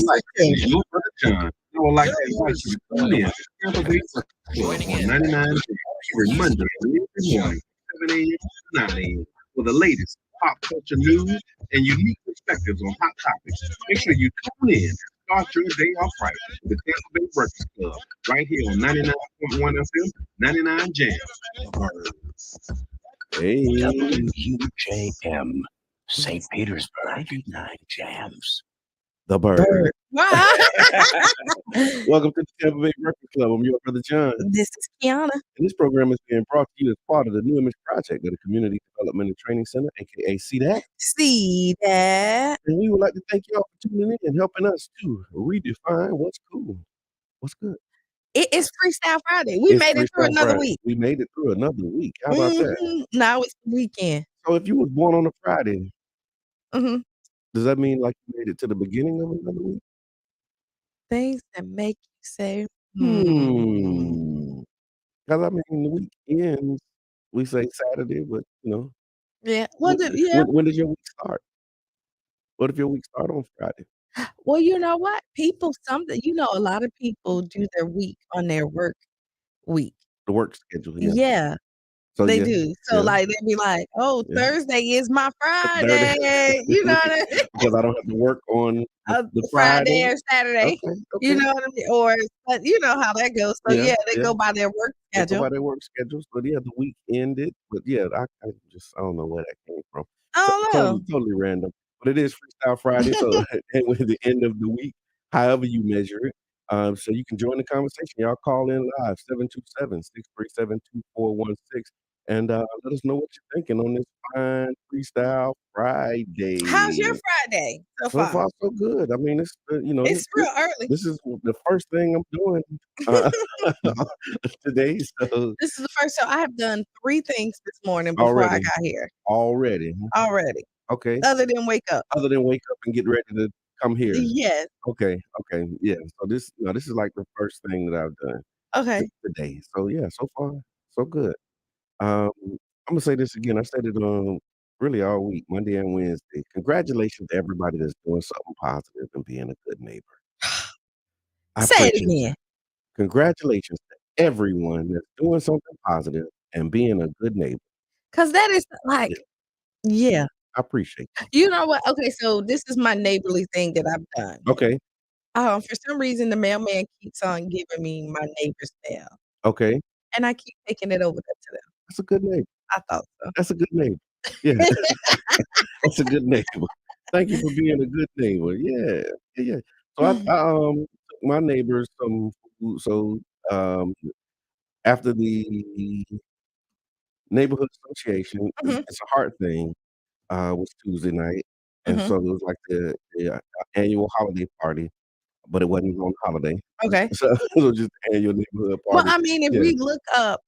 like to thank you, Brother John. I would like to invite you to tune in to Tampa Bay Breakfast Club on 99 every Monday and every morning, 7 a.m. to 9 a.m. for the latest pop culture news and unique perspectives on hot topics. Make sure you tune in and start your day off right with the Tampa Bay Breakfast Club right here on 99.1 FM, 99 Jams. Hey, WUJM, St. Petersburg, 99 Jams. the bird. Wow. Welcome to the Tampa Bay Breakfast Club. I'm your brother John. This is Qiana. And this program is being brought to you as part of the New Image Project of the Community Development and Training Center, aka CDAC. See that? And we would like to thank y'all for tuning in and helping us to redefine what's cool. What's good? It's Freestyle Friday. We made it through Freestyle another Friday. week. We made it through another week. How about that? Now it's the weekend. So if you was born on a Friday, hmm does that mean like you made it to the beginning of another week? Things that make you say, Because I mean, the week ends, we say Saturday, but Yeah. when does your week start? What if your week start on Friday? Well, you know what? A lot of people do their week on their work week. The work schedule, yeah. Yeah, So they yeah, do. So yeah. they'd be like, "Oh, Yeah. Thursday is my Friday." You know what I mean? Because I don't have to work on the Friday Friday. or Saturday. Okay. You know what I mean? Or you know how that goes. So Yeah, they go by their work They go schedule. by their work schedules, but yeah, the week ended. But yeah, I don't know where that came from. I don't know. Totally random. But it is Freestyle Friday, so and with the end of the week, however you measure it. So you can join the conversation. Y'all call in live 727-637-2416 and let us know what you're thinking on this fine Freestyle Friday. How's your Friday so So far? so good. I mean, it's It's real early. this is the first thing I'm doing today. So This is the first time I have done 3 things this morning before I got here. already. Okay. Other than wake up. Other than wake up and get ready to come here. Yes. Okay. Yeah. So this is like the first thing that I've done Okay. today. So yeah, so far so good. I'm gonna say this again. I said it on really all week, Monday and Wednesday. Congratulations to everybody that's doing something positive and being a good neighbor. I Say it appreciate again. that. Congratulations to everyone that's doing something positive and being a good neighbor. 'Cause that is like, yeah. I appreciate it. You know what? Okay, so this is my neighborly thing that I've done. Okay. For some reason, the mailman keeps on giving me my neighbor's mail, Okay. and I keep taking it over to them. That's a good neighbor. I thought so. That's a good neighbor. Yeah. That's a good neighbor. Thank you for being a good neighbor. Yeah. Yeah. So I took my neighbors some food. So after the neighborhood association, it's a heart thing, was Tuesday night. And so it was like the annual holiday party, but it wasn't on holiday. Okay. So it was just the annual neighborhood Well, party. I mean, if we look up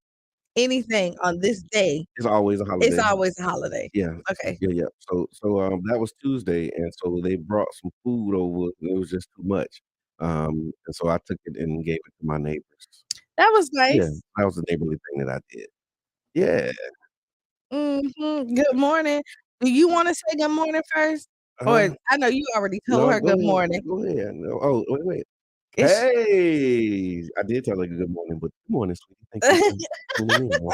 anything on this day, It's always a holiday. it's always a holiday. Yeah. Okay. Yeah. So that was Tuesday, and so they brought some food over, and it was just too much. And so I took it and gave it to my neighbors. That was Yeah, nice. that was the neighborly thing that I did. Yeah. Good morning. Do you wanna say good morning first? Or I know you already told No, her go good ahead. morning. Go ahead. No. Oh, wait. It's Hey, I did tell her good morning, but good morning, sweetie. Thank you for tuning in. I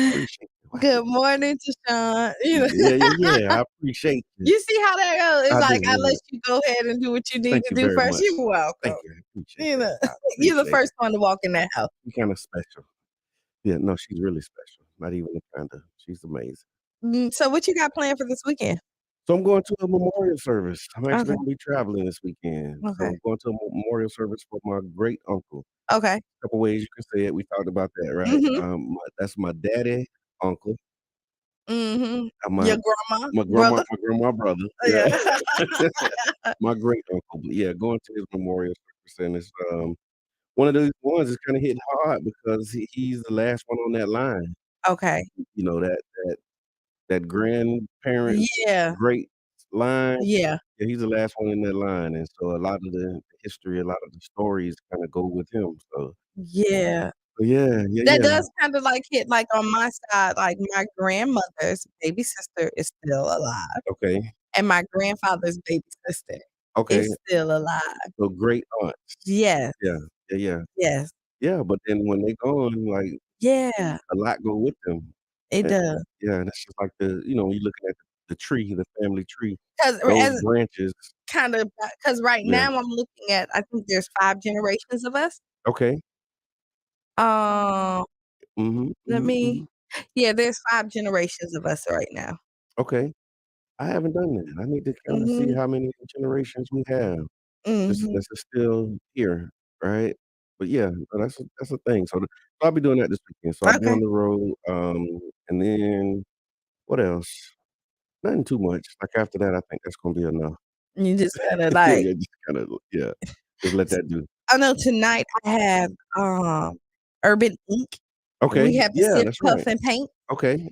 appreciate it. Good morning to Sean. You know, Yeah. I appreciate it. you see how that goes? It's I like do, I yeah. let you go ahead and do what you need Thank to you do very first. much. You're welcome. Thank you. I appreciate You know, that. I you're the appreciate first one to walk in that house. She's kind of special. Yeah, no, she's really special. Not even a kind of. She's amazing. So what you got planned for this weekend? So I'm going to a memorial service. I'm actually Okay. going to be traveling this weekend. So Okay. I'm going to a memorial service for my great uncle. Okay. A couple ways you can say it. We talked about that, right? Mhm. That's my daddy uncle. Mhm. My Your grandma, my brother. grandma brother. Yeah. My great uncle. But yeah, going to his memorial service, and it's one of those ones that's kind of hitting hard because he's the last one on that line. Okay. You know that grandparent Yeah. great line. Yeah. Yeah, he's the last one in that line, and so a lot of the history, a lot of the stories kinda go with him, so Yeah. yeah. That does kinda like hit like on my side, like my grandmother's baby sister is still alive Okay. and my grandfather's baby sister Okay. is still alive. So great aunts. Yes. Yeah. Yeah. Yes. Yeah. But then when they gone, like Yeah. a lot go with them. It does. Yeah, and it's just like you're looking at the tree, the family tree. 'Cause Those as branches. kind of because right Yeah. now I'm looking at I think there's 5 generations of us. Okay. Um, let me Mhm. yeah, there's 5 generations of us right now. Okay. I haven't done that. I need to kind of see Mhm. how many generations we have. Mhm. This is still here, right? But yeah, no, that's a thing. So I'll be doing that this weekend. So I'll be on Okay. the road, and then what else? Nothing too much. Like after that, I think that's gonna be enough. You just kinda Yeah, like yeah, just kind of just let that do. I know tonight I have, Urban Ink. Okay, We have the yeah, Sip, that's Puff, right. and Paint. Okay.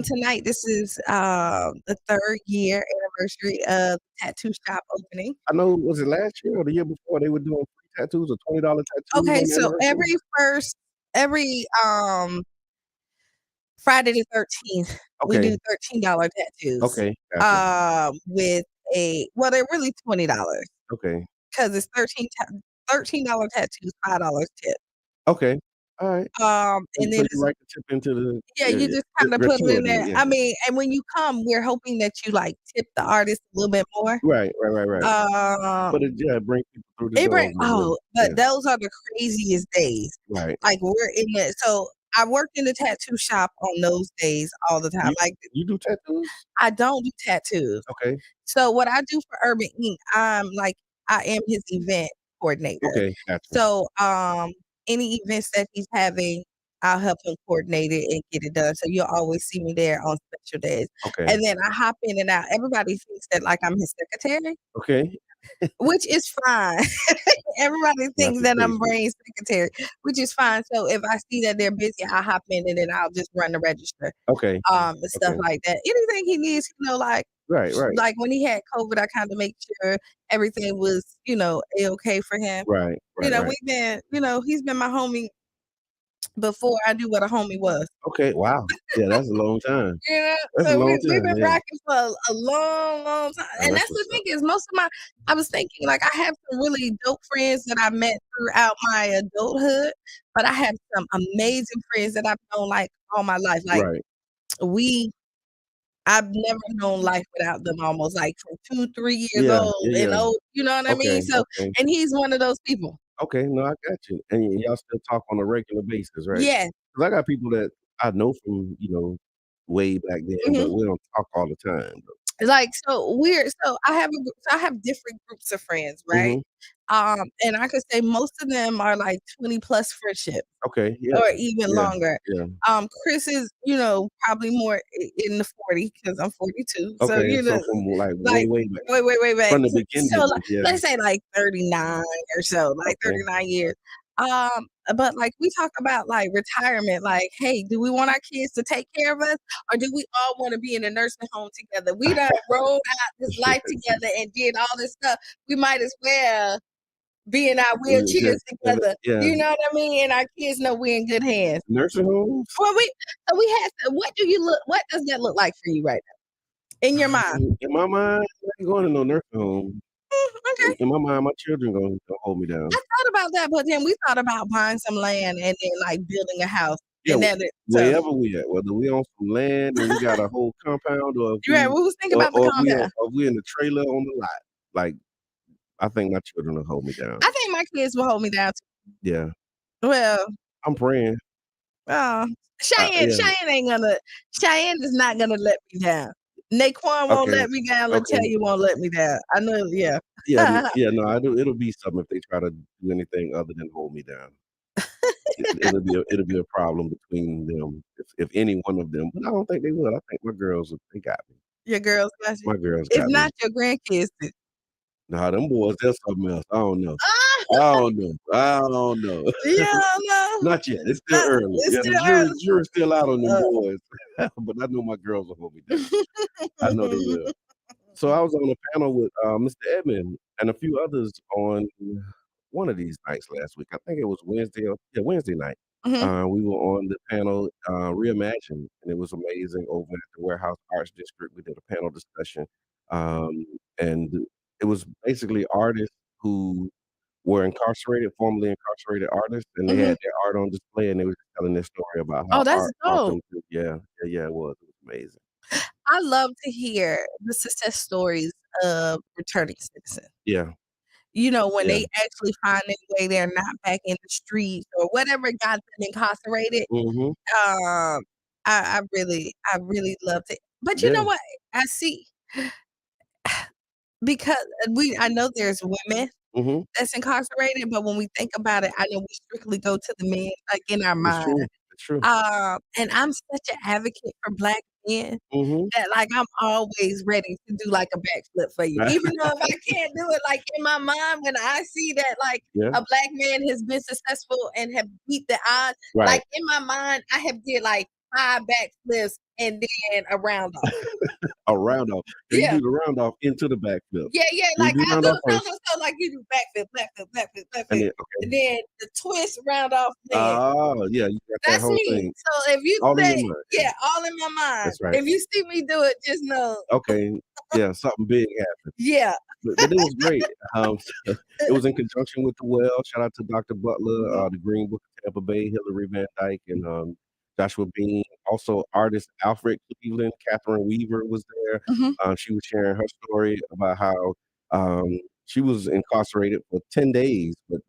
Tonight this is, the 3rd year anniversary of tattoo shop opening. I know. Was it last year or the year before they were doing free tattoos or $20 tattoos Okay, on the so anniversary? every, Friday the 13th, we Okay, do $13 tattoos, okay, gotcha. with they're really $20 Okay, because it's $13 tattoos, $5 tip. okay, all right. And So then you it's write the tip into the yeah, you just kinda put it in gratuity, there. yeah. I mean, and when you come, we're hoping that you, like, tip the artist a little bit more. Right. Um, But it bring people through the door more than but those are the craziest days. right. Like, we're in the so I worked in the tattoo shop on those days all the time. You Like, you do tattoos? I don't do tattoos. Okay, So what I do for Urban Ink, I am his event coordinator. okay, gotcha. So, any events that he's having, I'll help him coordinate it and get it done. So you'll always see me there on special days. Okay, And then I hop in and out. Everybody thinks that like I'm his secretary, okay. which is fine. Everybody Not thinks the that case. I'm Brain's secretary, which is fine. So if I see that they're busy, I hop in and then I'll just run the register, Okay, and stuff okay. like that. Anything he needs, Right. like when he had COVID, I kind of make sure everything was, a-okay for him. Right. We've been, he's been my homie before I knew what a homie was. Okay, wow. Yeah, that's a long time. You know, That's a so long we've time, been yeah. rocking for a long, long time. Oh, And that's that's the what's thing up. is, I was thinking like I have some really dope friends that I met throughout my adulthood, but I have some amazing friends that I've known like all my life. Like Right. we I've never known life without them almost, like, from 2, 3 years Yeah, old and yeah. old, you know what I mean? Okay, So okay. and he's one of those people. Okay, no, I got you. And y'all still talk on a regular basis, right? Yes. 'Cause I got people that I know from, way back then, but Mhm. we don't talk all the time, though. Like, so I have different groups of friends, right? Mhm. And I could say most of them are, like, 20 plus friendships Okay, yeah, or even yeah, longer. yeah. Chris is, probably more in the 40 because I'm 42. So, Okay, so from, like, like, way back, way back. from the So, like, beginning, yeah. let's say, like, 39 or so, like, Okay. 39 years. But, like, we talk about, like, retirement, like, "Hey, do we want our kids to take care of us, or do we all wanna be in a nursing home together? We done rolled out this life together and did all this stuff. We might as well be in our wheelchairs Just together." yeah. You know what I mean? And our kids know we're in good hands. Nursing homes? Well, we had to what does that look like for you right now in your mind? In my mind, I ain't going to no nursing home. Okay. In my mind, my children gonna hold me down. I thought about that, but then we thought about buying some land and then, like, building a house, Yeah, and then it so wherever we at, whether we on some land and we got a whole compound, or if you're right, we we was thinking about the compound. or if we in the trailer on the lot, like, I think my children will hold me down. I think my kids will hold me down too. Yeah, Well, I'm praying. uh, Yeah. Cheyenne is not gonna let me down. Naquan won't Okay. let me down, Okay. Latalia won't let me down. I know, yeah. Yeah. No, it'll be something if they try to do anything other than hold me down. It'll be a problem between them if any one of them. But I don't think they will. I think my girls, they got me. Your girls got you. My girls If got me. not, your grandkids do. Nah, them boys, they're something else. I don't know. Yeah, no. Not yet. It's still early. It's Yeah, still the early. jury's still out on them boys. But I know my girls will hold me down. I know they will. So I was on a panel with Mr. Edmond and a few others on one of these nights last week. I think it was Wednesday night. Mhm. We were on the panel Reimagine, and it was amazing over at the Warehouse Arts District. We did a panel discussion, um, and it was basically artists who were incarcerated, formerly incarcerated artists, and they Mhm. had their art on display, and they were just telling their story about Oh, how that's art brought them dope. through. Yeah, yeah, it was. It was amazing. I love to hear the success stories of returning citizens. Yeah, You know, when yeah. they actually find their way, they're not back in the streets or whatever got them incarcerated. Mhm. I really love it. But you know Yeah. what? I see because I know there's women Mhm. that's incarcerated, but when we think about it, I know we strictly go to the men, like, in our It's mind. true. It's true. And I'm such an advocate for Black men Mhm. that, like, I'm always ready to do, like, a backflip for you. Even though if I can't do it, like, in my mind, when I see that, like, Yeah. a Black man has been successful and have beat the odds, Right. like, in my mind, I have did, like, 5 backflips and then a round off. A round off. You Yeah. do the round off into the backflip. Yeah, You like, do I round do off the round first, off, so, like, you do backflip, backflip, backflip, and backflip, then okay. and then the twist, round off, land. Oh, yeah, you got that That's whole me. thing So if you all in your say, mind. yeah, all in my mind. That's right. If you see me do it, just know, Okay. Yeah, something big happened. yeah. But it was great. It was in conjunction with the Well. Shout out to Dr. Butler, the Green Book of Tampa Bay, Hillary Van Dyke, and Joshua Bean. Also, artist Alfred Cleveland, Catherine Weaver was there. Mhm. She was sharing her story about how she was incarcerated for 10 days, but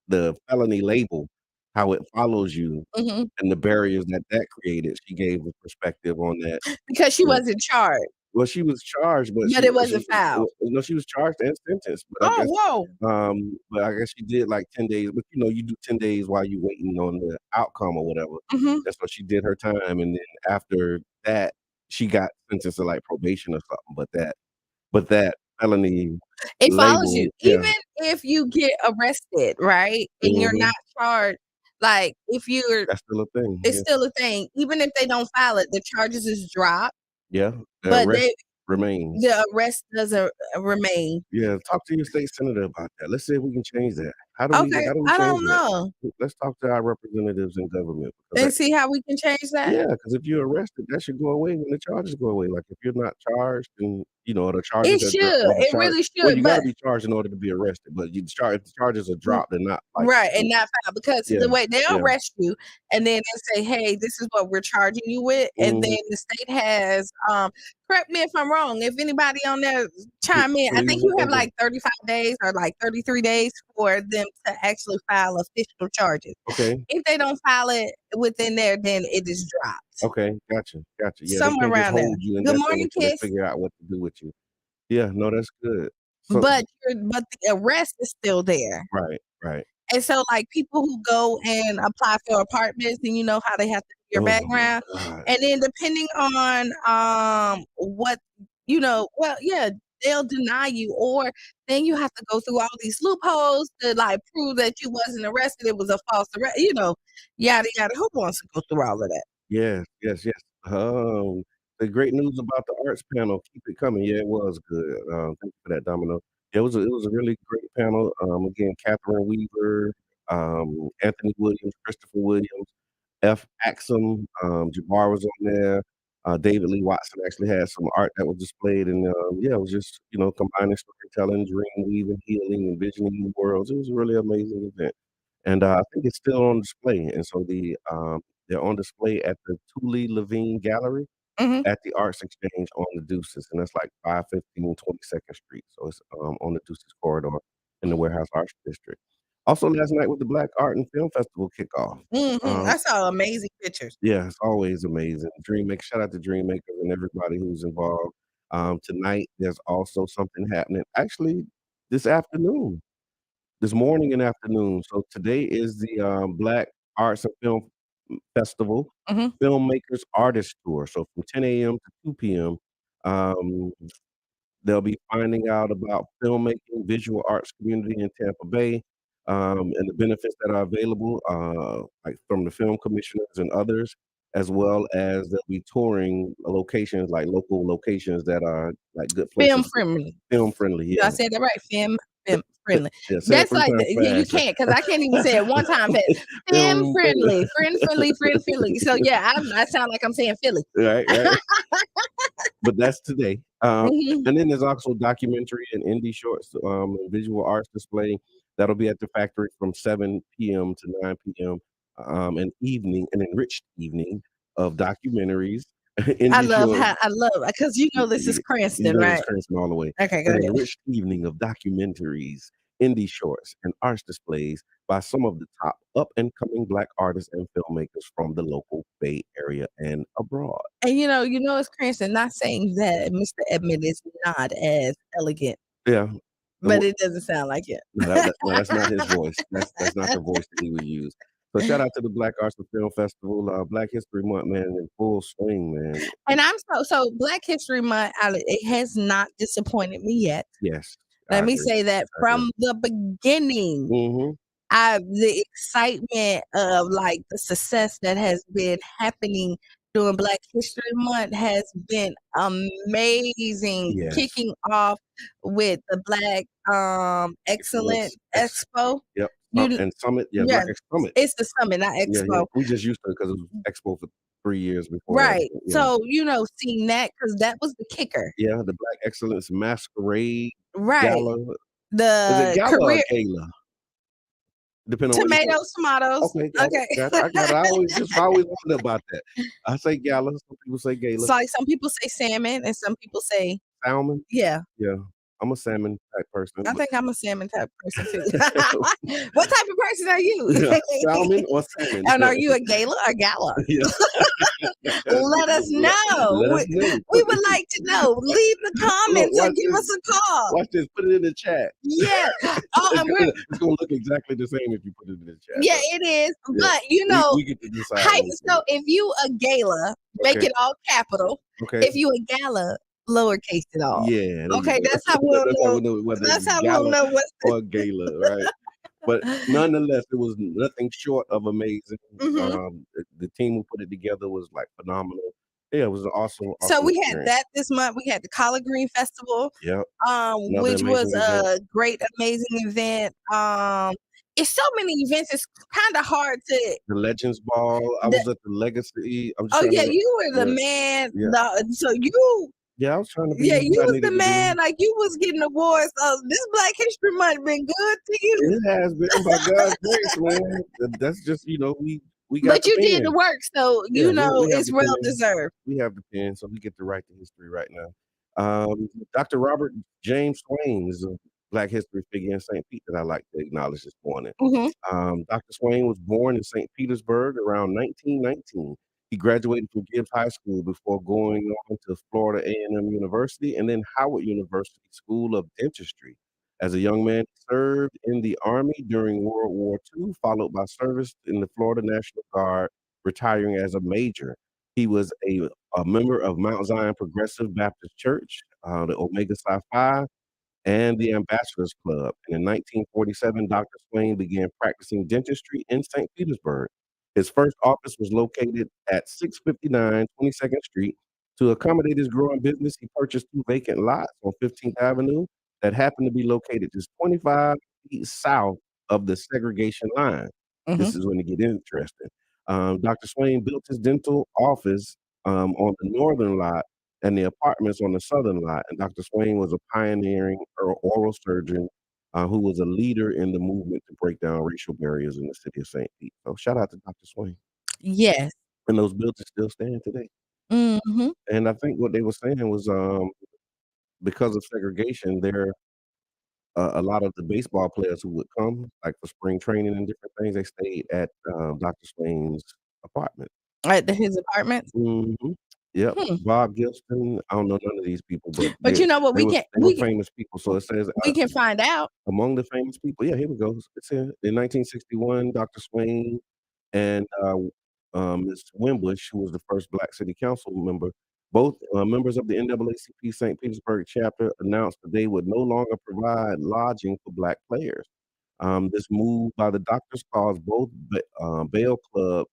the felony label, how it follows you, Mhm. and the barriers that that created. She gave a perspective on that. Because she Yeah. wasn't charged, Well, she was charged, but but it wasn't filed. no, she was charged and sentenced. But Oh, whoa. I guess she did like 10 days. But you know, you do 10 days while you waiting on the outcome or whatever. Mhm. That's what she did her time, and then after that, she got sentenced to like probation or something. But that felony It follows you. label, yeah, Even if you get arrested, right, and you're mhm, not charged, like, if you're that's still a thing. it's Yeah, still a thing. Even if they don't file it, the charges is dropped, yeah. The but arrest remains. the arrest doesn't remain. Yeah, talk to your state senator about that. Let's see if we can change that. Okay, How do we I change don't that? know. Let's talk to our representatives in government because And see how we can change that? yeah, because if you're arrested, that should go away when the charges go away. Like if you're not charged, and you know the charges It are should. or the It charge. really Well, should, you got to but be charged in order to be arrested. But if the charges are dropped, they're not like right, and not filed because yeah, the way they'll yeah, arrest you and then they say, "Hey, this is what we're charging you with," and then mhm. the state has, correct me if I'm wrong, if anybody on there chime in, I think Please you and have thank you. like 35 days or like 33 days for them to actually file official charges. Okay, If they don't file it within there, then it is dropped. okay, gotcha. Yeah, they Somewhere can't just around there. hold you Good indefinitely morning, until they kiss. figure out what to do with you. Yeah, no, that's good. So But the arrest is still there. right, right. And so, like, people who go and apply for apartments and you know how they have to do your Oh my background, God. and then depending on, what well, yeah, they'll deny you, or then you have to go through all these loopholes to, like, prove that you wasn't arrested, it was a false arrest, yada, yada. Who wants to go through all of that? Yes, yes, yes. The great news about the arts panel, keep it coming. Yeah, it was good. Thank you for that, Domino. It was a really great panel. Again, Catherine Weaver, Anthony Williams, Christopher Williams, F. Axum, Jabbar was on there. David Lee Watson actually had some art that was displayed, and yeah, it was just combining storytelling, dream weaving, healing, and visioning new worlds. It was a really amazing event, and I think it's still on display. And so they're on display at the Thule Levine Gallery Mhm. at the Arts Exchange on the Deuces, and that's like 515 22nd Street. So it's on the Deuces corridor in the Warehouse Arts District. Also, last night was the Black Art and Film Festival kickoff. Mhm. I saw amazing pictures. Yeah, it's always amazing. Shout out to Dreammakers and everybody who's involved. Tonight, there's also something happening. Actually, this afternoon, this morning and afternoon. So today is the Black Arts and Film Festival, Mhm. Filmmakers Artist Tour. So from 10 a.m. to 2 p.m., um, they'll be finding out about filmmaking, visual arts community in Tampa Bay, and the benefits that are available, like from the film commissioners and others, as well as they'll be touring locations, like local locations that are like good Film places, friendly. film friendly. I Yeah, said that right, film friendly. Yeah, say it That's 3 like times you fast. can't because I can't even say it one time fast. Femme friendly, friend friendly, friend friendly. So yeah, I sound like I'm saying Philly. Right. But that's today. Mhm. And then there's also documentary and indie shorts, visual arts display that'll be at the factory from 7 p.m. to 9 p.m. An enriched evening of documentaries, indie shorts. I love because you know this is You Cranston, know this right? Cranston all the way. Okay, go An ahead. enriched evening of documentaries, indie shorts, and arts displays by some of the top up and coming Black artists and filmmakers from the local Bay Area and abroad. And you know it's Cranston. Not saying that Mr. Edmund is not as elegant, Yeah. but it doesn't sound like it. No, that's not his voice. That's not the voice that he would use. So shout out to the Black Arts and Film Festival, Black History Month, man, in full swing, man. And I'm so Black History Month. It has not disappointed me yet. Yes. Let me say that from the beginning. Mm-hmm. The excitement of like the success that has been happening during Black History Month has been amazing. Yes. Kicking off with the Black Excellent Expo. Yep. You- And Summit, yeah, Black X Summit. It's the summit, not Expo. Yeah. We just used to because it was Expo for 3 years before. Right. Yeah. So, seeing that because that was the kicker. Yeah, the Black Excellence Masquerade Right. Gala. Is The it gala career or gala? Depending on tomatoes. Okay, got it. I got it. I always wonder about that. I say gala. Some people say gala. It's like some people say salmon and some people say Salmon. yeah. Yeah, I'm a salmon type person. I think I'm a salmon type person too. What type of person are you? Salmon or salmon? And are you a gala or gala? Yeah. Let us know. Let us know. We would like to know. Leave the comments or give us a call. Watch this. Put it in the chat. Yeah. It's gonna look exactly the same if you put it in the chat. Yeah, it is. Yeah. But we get to decide. so if you a gala, make it all capital. Okay. If you a gala, lowercase it all. Yeah. Okay, that's how we'll know. Whether That's it's how gala we'll know what's or gala, right? But nonetheless, it was nothing short of amazing. Mhm. The team who put it together was like phenomenal. Yeah, it was an awesome. So we had experience. that this month. We had the Collard Green Festival, Yep. which was amazing a great, amazing event. It's so many events. It's kind of hard to. The Legends Ball. I was at the Legacy. You were the man. Yeah. So you. Yeah, I was trying to be. Yeah, you what I was needed the to man. be. Like you was getting awards. This Black History Month been good to you. It has been by God's grace, man. That's just we got. But you did the work, so we have it's the well pen. deserved. We have the pen, so we get to write the history right now. Dr. Robert James Swain is a Black history figure in St. Pete that I like to acknowledge this morning. Mm-hmm. Dr. Swain was born in St. Petersburg around 1919. He graduated from Gibbs High School before going on to Florida A&M University and then Howard University School of Dentistry. As a young man, he served in the Army during World War II, followed by service in the Florida National Guard, retiring as a major. He was a member of Mount Zion Progressive Baptist Church, the Omega Psi Phi, and the Ambassadors Club. And in 1947, Dr. Swain began practicing dentistry in St. Petersburg. His first office was located at 659 22nd Street. To accommodate his growing business, he purchased 2 vacant lots on 15th Avenue that happened to be located just 25 feet south of the segregation line. This is when it gets interesting. Dr. Swain built his dental office on the northern lot and the apartments on the southern lot. And Dr. Swain was a pioneering oral surgeon who was a leader in the movement to break down racial barriers in the city of St. Pete. So shout out to Dr. Swain. Yes. And those buildings still stand today. Mm-hmm. And I think what they were saying was because of segregation, there a lot of the baseball players who would come, like for spring training and different things, they stayed at Dr. Swain's apartment. At his apartment. Mm-hmm. Yep. Bob Gilston. I don't know none of these people, but you know what? They were famous people. So it says we can find out among the famous people. Yeah, here we go. It's here. In 1961, Dr. Swain and Ms. Wimbush, who was the first Black City Council member, both members of the NAACP St. Petersburg chapter, announced that they would no longer provide lodging for Black players. This move by the doctors caused both Bell clubs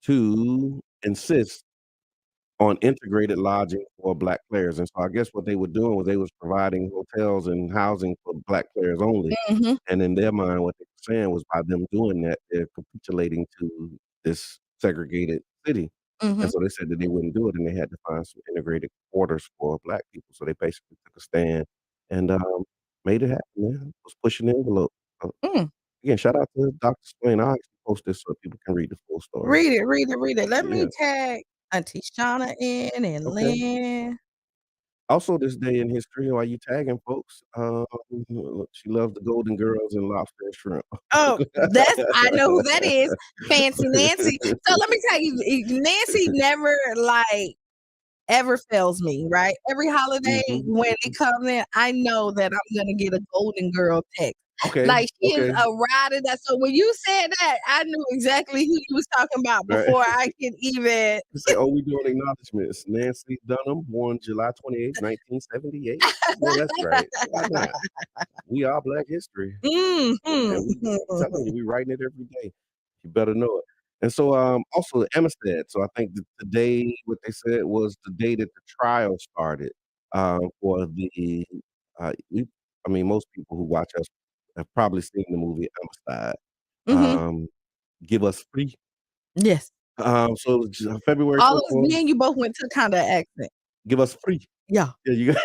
to insist on integrated lodging for Black players. And so I guess what they were doing was they was providing hotels and housing for Black players only. Mm-hmm. And in their mind, what they were saying was by them doing that, they're capitulating to this segregated city. Mm-hmm. And so they said that they wouldn't do it, and they had to find some integrated quarters for Black people. So they basically took a stand and made it happen, man. Was pushing the envelope. Mm. Again, shout out to Dr. Swain. I'll actually post this so people can read the full story. Read it. Let me Yeah. tag Auntie Qiana in and Okay. Lynn. Also, this day in history, while you tagging folks, she loves the Golden Girls and lobster and shrimp. Oh, I know who that is. Fancy Nancy. So let me tell you, Nancy never like ever fails me, right? Every holiday when it comes in, I know that I'm gonna get a Golden Girl text. Okay. Like she is okay. a rider. That so when you said that, I knew exactly who you was talking about Right. before I could even. Say, oh, we doing acknowledgments. Nancy Dunham, born July 28th, 1978. Well, that's right. Why not? We are Black history. And we telling you, we writing it every day. You better know it. And so also Amistad. So I think that today, what they said was the day that the trial started for the I mean, most people who watch us have probably seen the movie Amistad. Give Us Free. Yes. So it was February All of 24th. me and you both went to kind of accent. Give Us Free. Yeah. Yeah, you got.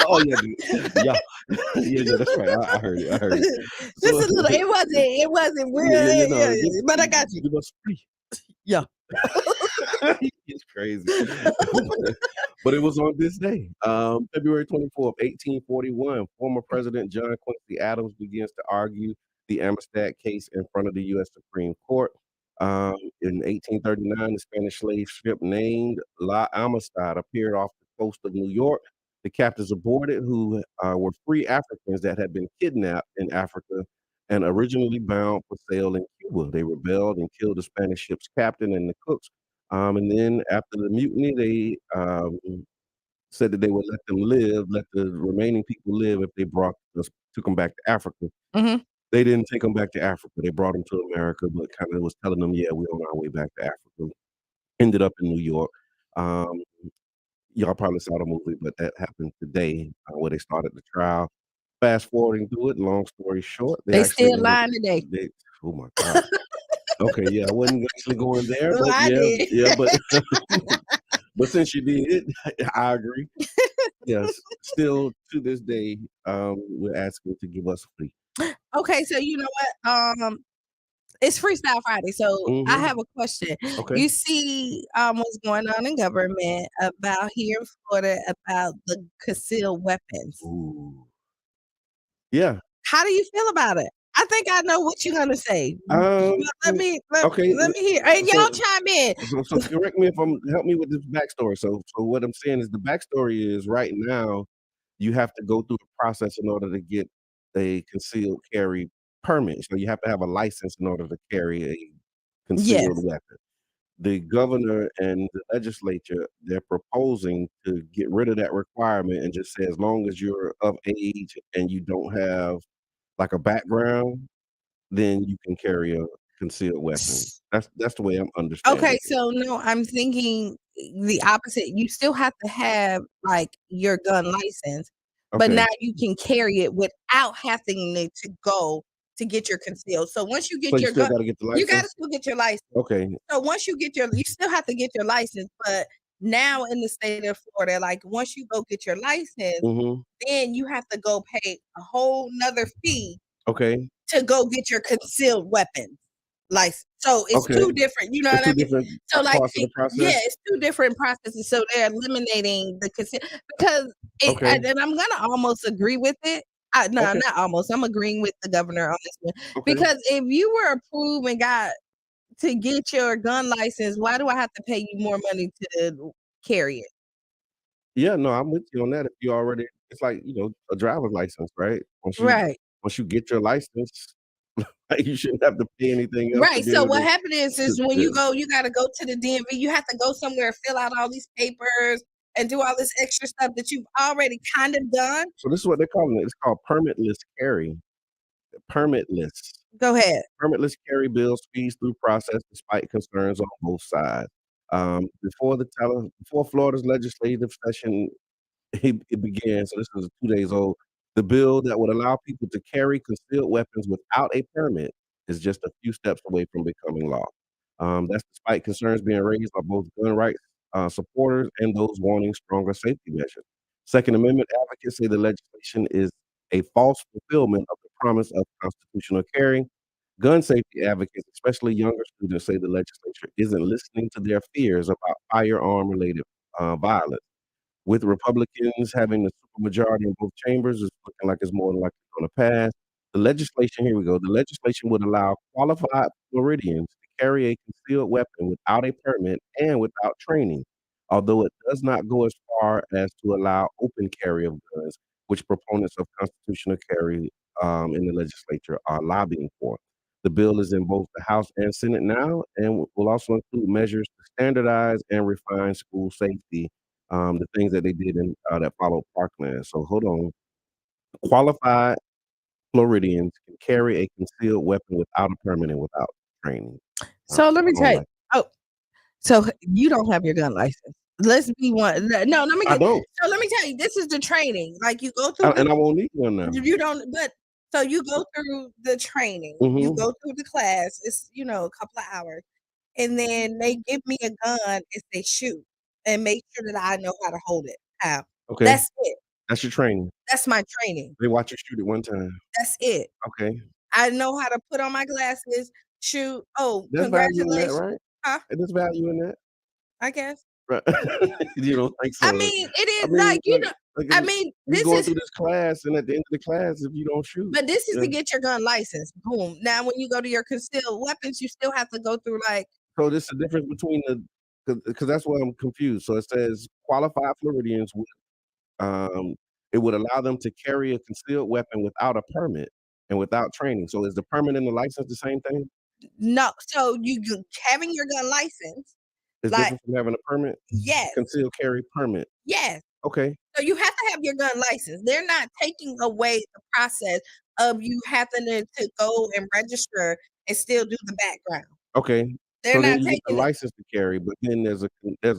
Oh yeah, yeah. That's right. I heard it. Just a little. It wasn't real. But I got you. Give Us Free. Yeah. It's crazy. But it was on this day, February 24th, 1841. Former President John Quincy Adams begins to argue the Amistad case in front of the U.S. Supreme Court. In 1839, the Spanish slave ship named La Amistad appeared off the coast of New York. The captors aboarded, who were free Africans that had been kidnapped in Africa and originally bound for sale in Cuba. They rebelled and killed the Spanish ship's captain and the cooks. And then after the mutiny, they said that they would let them live, let the remaining people live if they took them back to Africa. They didn't take them back to Africa. They brought them to America, but kind of was telling them, yeah, we're on our way back to Africa. Ended up in New York. Y'all probably saw the movie, but that happened today where they started the trial. Fast forwarding through it, long story short, they still lying today. Oh my God. Okay, yeah, I wasn't actually going there, Well, but but since you did, I agree. Yes, still to this day, we're asking to give us free. Okay, so you know what? It's Freestyle Friday, so I have a question. Okay. You see what's going on in government about here in Florida about the concealed weapons. Ooh. Yeah. How do you feel about it? I think I know what you're gonna say. Let me hear. And y'all chime in. So correct me if help me with this backstory. So what I'm saying is the backstory is right now you have to go through the process in order to get a concealed carry permit. So you have to have a license in order to carry a concealed weapon. The governor and the legislature, they're proposing to get rid of that requirement and just say as long as you're of age and you don't have like a background, then you can carry a concealed weapon. That's the way I'm understanding. Okay, so no, I'm thinking the opposite. You still have to have like your gun license, but now you can carry it without having to go to get your concealed. So once you get your gun, you got to still get your license. Okay. So once you still have to get your license, but now in the state of Florida, like once you go get your license, then you have to go pay a whole nother fee. Okay. To go get your concealed weapon license. So it's two different, you know what I mean? So like, it's two different processes. So they're eliminating the concealed because and I'm gonna almost agree with it. Not almost. I'm agreeing with the governor on this one because if you were approved and got to get your gun license, why do I have to pay you more money to carry it? Yeah, no, I'm with you on that. If you already, it's like a driver's license, right? Once you get your license, you shouldn't have to pay anything else. Right. So what happened is when you go, you got to go to the DMV. You have to go somewhere, fill out all these papers, and do all this extra stuff that you've already kind of done. So this is what they're calling it. It's called permitless carry. Permitless. Go ahead. Permitless carry bills fees through process despite concerns on both sides. Before Florida's legislative session it began, so this was 2 days old. The bill that would allow people to carry concealed weapons without a permit is just a few steps away from becoming law. That's despite concerns being raised by both gun rights supporters and those wanting stronger safety measures. Second Amendment advocates say the legislation is a false fulfillment of the promise of constitutional carry. Gun safety advocates, especially younger students, say the legislature isn't listening to their fears about firearm-related violence. With Republicans having the supermajority in both chambers, it's looking like it's more than likely going to pass. The legislation, here we go. The legislation would allow qualified Floridians to carry a concealed weapon without a permit and without training, although it does not go as far as to allow open carry of guns, which proponents of constitutional carry in the legislature are lobbying for. The bill is in both the House and Senate now and will also include measures to standardize and refine school safety, the things that they did in that followed Parkland. So hold on. Qualified Floridians can carry a concealed weapon without a permit and without training. So let me I don't tell you. like Oh, so you don't have your gun license. Let's be one. No, let me I get. don't. So let me tell you, this is the training. Like you go through, And I won't need one now. you don't. But so you go through the training. You Mhm. go through the class. It's a couple of hours, and then they give me a gun and say shoot, and make sure that I know how to hold it. How? Okay. That's it. That's your training. That's my training. They watch you shoot it one time. That's it. Okay. I know how to put on my glasses, shoot. Oh, There's value in that, congratulations. right? Huh? There's value in that. I guess. Right. You don't think so? I mean, it is I mean, like, like I if mean, you this going is, through this class, and at the end of the class, if you don't shoot, but this is yeah. to get your gun license. Boom. Now, when you go to your concealed weapons, you still have to go through like, So this is the difference between because that's why I'm confused. So it says qualified Floridians would it would allow them to carry a concealed weapon without a permit and without training. So is the permit and the license the same thing? no. So you having your gun license, It's like, different from having a permit? yes, Concealed carry permit. yes. Okay. So you have to have your gun license. They're not taking away the process of you having to go and register and still do the background. Okay. They're So then not you get the taking it. license to carry, but then there's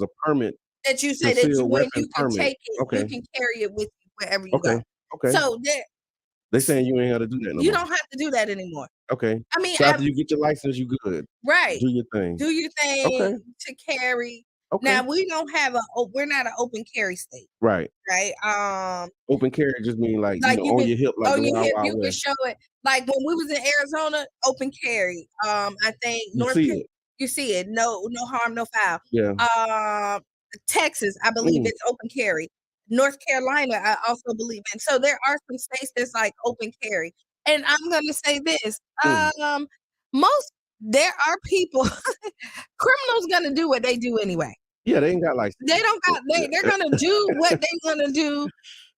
a permit, That you say that concealed when weapon you can permit. take it, Okay. you can carry it with you wherever you Okay. go. Okay. So They saying you ain't got to do that no you more. don't have to do that anymore. Okay. I mean, So after you get your license, you good. right. Do your thing. Do your thing Okay. to carry. Okay. Now we don't have we're not an open carry state, Right. right? Open carry just mean like Like you you know, on can your hip like on the your Wild hip, Wild you can West. show it. Like when we was in Arizona, open carry. I think You see it. you see it. No harm, no foul. Yeah. Texas, I believe Mm. it's open carry. North Carolina, I also believe in. So there are some states that's like open carry. And I'm gonna say this. Mm. There are people, criminals gonna do what they do anyway. Yeah, they ain't got license. They don't got they're gonna do what they're gonna do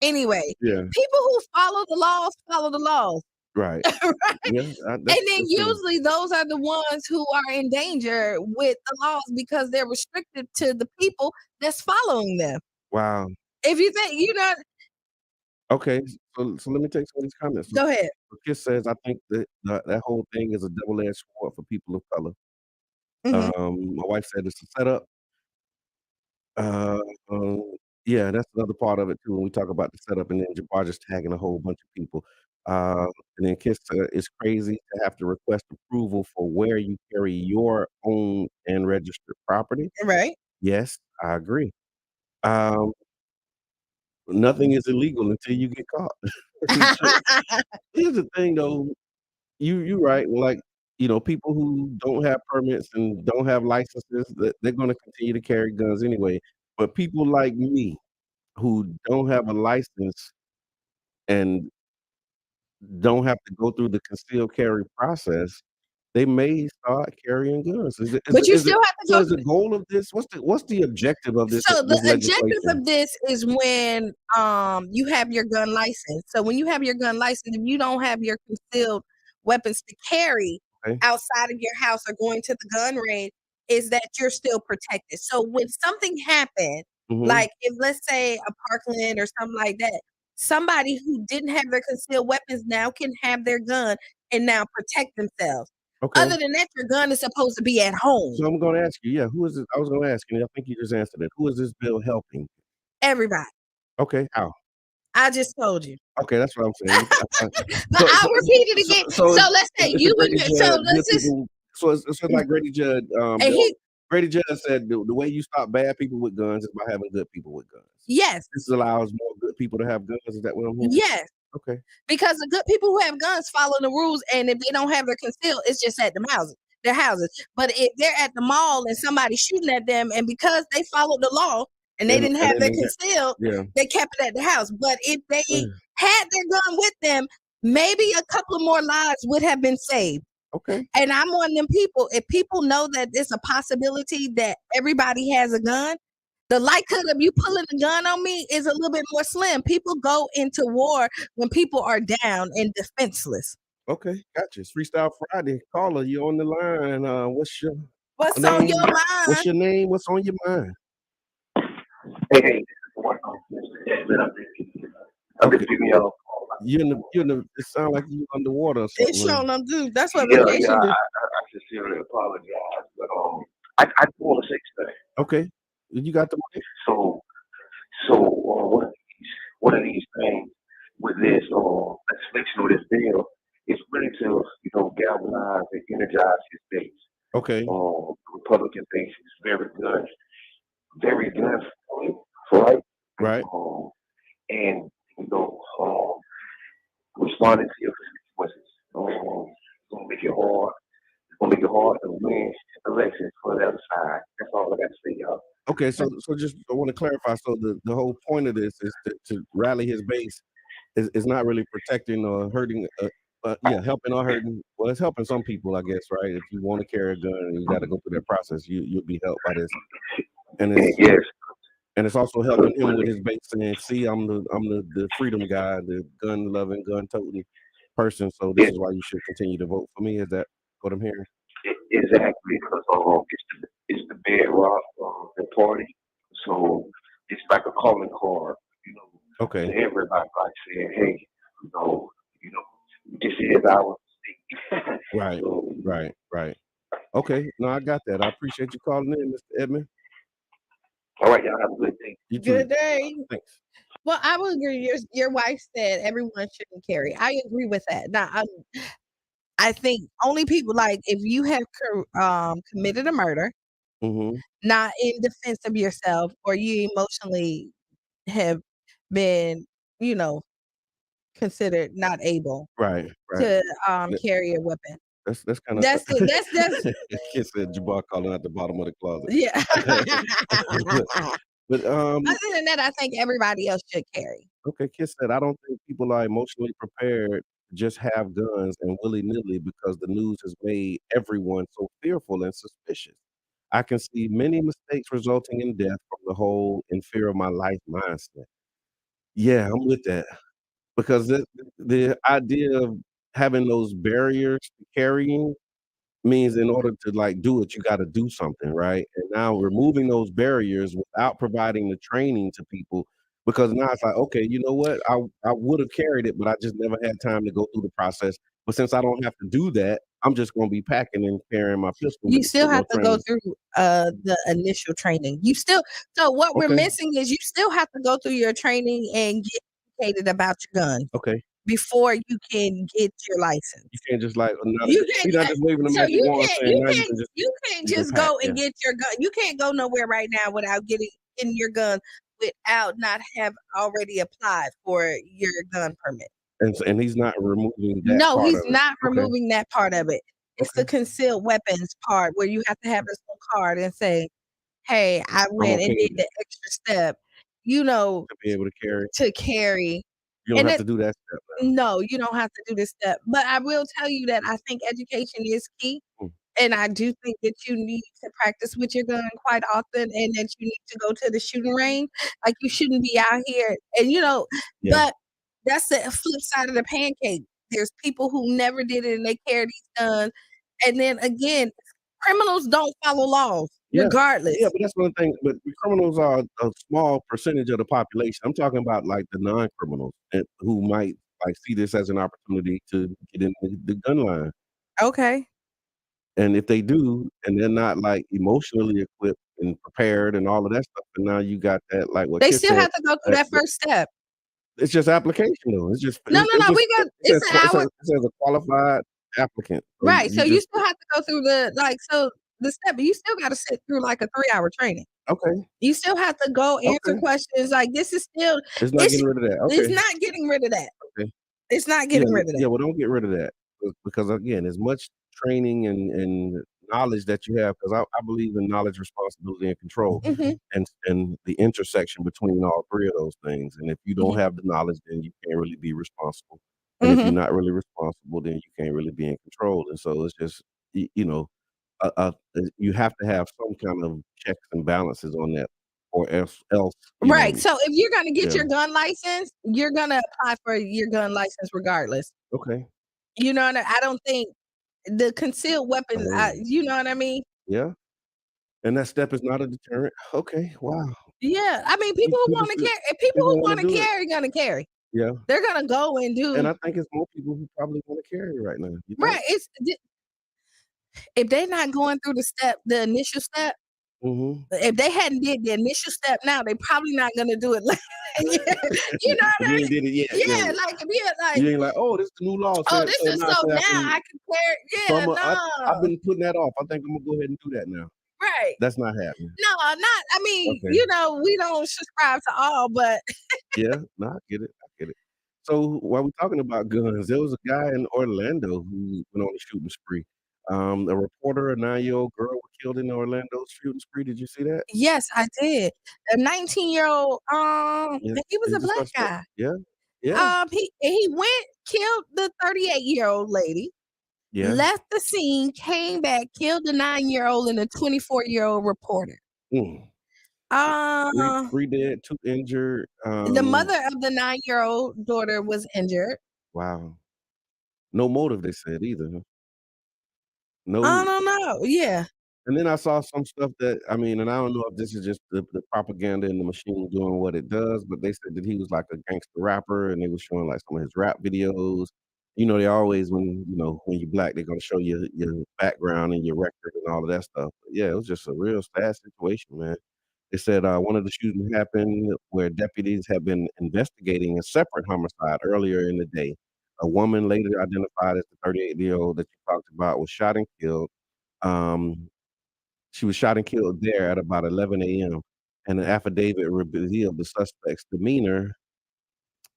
anyway. Yeah. People who follow the laws. Right. Right? Yeah. And then usually those are the ones who are in danger with the laws because they're restricted to the people that's following them. Wow. If you think Okay. So let me take some of these comments. go ahead. Kiss says, I think that whole thing is a double-edged sword for people of color. My wife said it's a setup. Uh, um, yeah, that's another part of it too. When we talk about the setup, and then Jabbar just tagging a whole bunch of people. And then Kiss it's crazy to have to request approval for where you carry your own and registered property. Right. Yes, I agree. Um, Nothing is illegal until you get caught. Here's the thing, though. You right. Like people who don't have permits and don't have licenses, that they're going to continue to carry guns anyway. But people like me who don't have a license and don't have to go through the concealed carry process, they may start carrying guns. But you still have to So go is the goal of this? What's the objective of this? So this the objective legislation? of this is when you have your gun license. So when you have your gun license, if you don't have your concealed weapons to carry Okay. outside of your house or going to the gun range, is that you're still protected. So when something happened, Mhm. like if let's say a Parkland or something like that, somebody who didn't have their concealed weapons now can have their gun and now protect themselves. Okay. Other than that, your gun is supposed to be at home. So I'm going to ask you, yeah, who is this? I was going to ask you, I think you just answered it. Who is this bill helping? Everybody. Okay, how? I just told you. Okay, that's what I'm saying. But I'll repeat it again. So let's say it's you a would. Grady So Judd, good let's just. people. So it's like Grady Judd. And he, Grady Judd said the way you stop bad people with guns is by having good people with guns. yes, This allows more good people to have guns. Is that what I'm hearing? yes. Okay. Because the good people who have guns follow the rules, and if they don't have their concealed, it's just at their houses. But if they're at the mall and somebody's shooting at them, and because they followed the law and they didn't have their concealed, they kept it at the house. But if they had their gun with them, maybe a couple of more lives would have been saved. Okay. And I'm one of them people. If people know that it's a possibility that everybody has a gun, the likelihood of you pulling a gun on me is a little bit more slim. People go into war when people are down and defenseless. Okay, gotcha. It's Freestyle Friday. Caller, you on the line. What's on your mind? What's your name? What's on your mind? Hey, I'm just giving y'all. You're in the. It sounds like you underwater or something. It's showing them, dude. That's what Yeah, vacation do. I sincerely apologize, but I just want to say something. Okay, you got the mic. So one of these things with this legislation of this bill is really to galvanize and energize his base. Okay. The Republican base is very good, right? Right. And responding to your consequences. It's gonna make it hard. It's gonna make it hard to win elections for the other side. That's all I got to say, y'all. Okay, so just I want to clarify. So the whole point of this is to rally his base is not really protecting or hurting. Helping or hurting. Well, it's helping some people, I guess, right? If you want to carry a gun and you got to go through that process, you'll be helped by this. And it's also helping him with his base saying, "See, I'm the freedom guy, the gun loving, gun toting person. So this is why you should continue to vote for me." Is that what I'm hearing? Exactly, because it's the bedrock of the party. So it's like a calling card, Okay. to everybody, like saying, "Hey, this is our state." Right, right. Okay, no, I got that. I appreciate you calling in, Mr. Edmond. All right, y'all have a good day. You too. Good day. Thanks. Well, I would agree. Your wife said everyone shouldn't carry. I agree with that. Now, I think only people like if you have committed a murder, not in defense of yourself, or you emotionally have been, considered not able Right. to carry a weapon. That's kind of That's Kid said Jabbar calling out the bottom of the closet. Yeah. But Other than that, I think everybody else should carry. Okay, Kid said I don't think people are emotionally prepared to just have guns and willy-nilly because the news has made everyone so fearful and suspicious. I can see many mistakes resulting in death from the whole in fear of my life mindset. Yeah, I'm with that. Because the idea of having those barriers to carrying means in order to like do it, you got to do something, right? And now removing those barriers without providing the training to people, because now it's like, okay, you know what? I would have carried it, but I just never had time to go through the process. But since I don't have to do that, I'm just going to be packing and carrying my pistol. You still have to go through the initial training. So what we're missing is you still have to go through your training and get educated about your gun. Okay. Before you can get your license. You can't just like you're not just waving the magic wand saying now you can't just go and get your gun. You can't go nowhere right now without getting your gun without not have already applied for your gun permit. And he's not removing that. No, he's not removing that part of it. It's the concealed weapons part where you have to have this little card and say, "Hey, I went and did the extra step." To be able to carry. You don't have to do that step. No, you don't have to do this step. But I will tell you that I think education is key. And I do think that you need to practice with your gun quite often and that you need to go to the shooting range. Like you shouldn't be out here. And but that's the flip side of the pancake. There's people who never did it and they carry these guns. And then again, criminals don't follow laws. Regardless. Yeah, but that's one thing. But criminals are a small percentage of the population. I'm talking about like the non-criminals who might like see this as an opportunity to get in the gun line. Okay. And if they do, and they're not like emotionally equipped and prepared and all of that stuff, and now you got that, like what They Kid still said, have to go through that first step. it's just application though. It's just No, we got it it's an hour. says a qualified applicant. So Right. So you just still have to go through the step, but you still got to sit through like a 3-hour training. okay. You still have to go answer Okay. questions. Like this is still It's not getting rid of that. it's Okay. not getting rid of that. Okay. It's not getting rid of that. Yeah, well, don't get rid of that because again, as much training and knowledge that you have, because I believe in knowledge, responsibility, and control, Mhm. and the intersection between all three of those things. And if you don't Mhm. have the knowledge, then you can't really be responsible. And if you're Mhm. not really responsible, then you can't really be in control. And so it's just you know, you have to have some kind of checks and balances on that, or else you Right. know. So if you're gonna get Yeah. your gun license, you're gonna apply for your gun license regardless. Okay. You know what I don't think the concealed weapon. Oh. You know what I mean? Yeah. And that step is not a deterrent. Okay. Wow. Yeah. I mean, people who want to carry, people who want to do it. carry, gonna carry. Yeah. They're gonna go and do. And I think it's more people who probably want to carry right now. You think? Right. If they're not going through the initial step. Mm-hmm. If they hadn't did the initial step now, they probably not gonna do it. You know what I You mean? ain't did it yet. Yeah, like if you're like, you ain't like, oh, this is the new law. oh, this is now so now I I can carry. so Yeah, no, I've been putting that off. I think I'm gonna go ahead and do that now. right. That's not happening. No, not. I mean, Okay. you know, we don't subscribe to all, but Yeah, no, I get it. So while we're talking about guns, there was a guy in Orlando who went on a shooting spree. A reporter, a 9-year-old girl was killed in the Orlando shooting spree. Did you see that? yes, I did. A 19-year-old, Yeah. he was He's a the black suspect. guy. Yeah. He went, killed the 38-year-old lady, Yeah. left the scene, came back, killed the 9-year-old and a 24-year-old reporter. Mm. Uh, Three dead, 2 injured. the mother of the 9-year-old daughter was injured. Wow. No motive, they said either. Huh? I No. don't know. Yeah. And then I saw some stuff that I mean, and I don't know if this is just the propaganda and the machine doing what it does, but they said that he was like a gangster rapper, and they were showing like some of his rap videos. You know, they always when you're black, they're gonna show you your background and your record and all of that stuff. But yeah, it was just a real sad situation, man. They said one of the shootings happened where deputies have been investigating a separate homicide earlier in the day. A woman later identified as the 38-year-old that you talked about was shot and killed. Um, she was shot and killed there at about 11 a.m. And an affidavit revealed the suspect's demeanor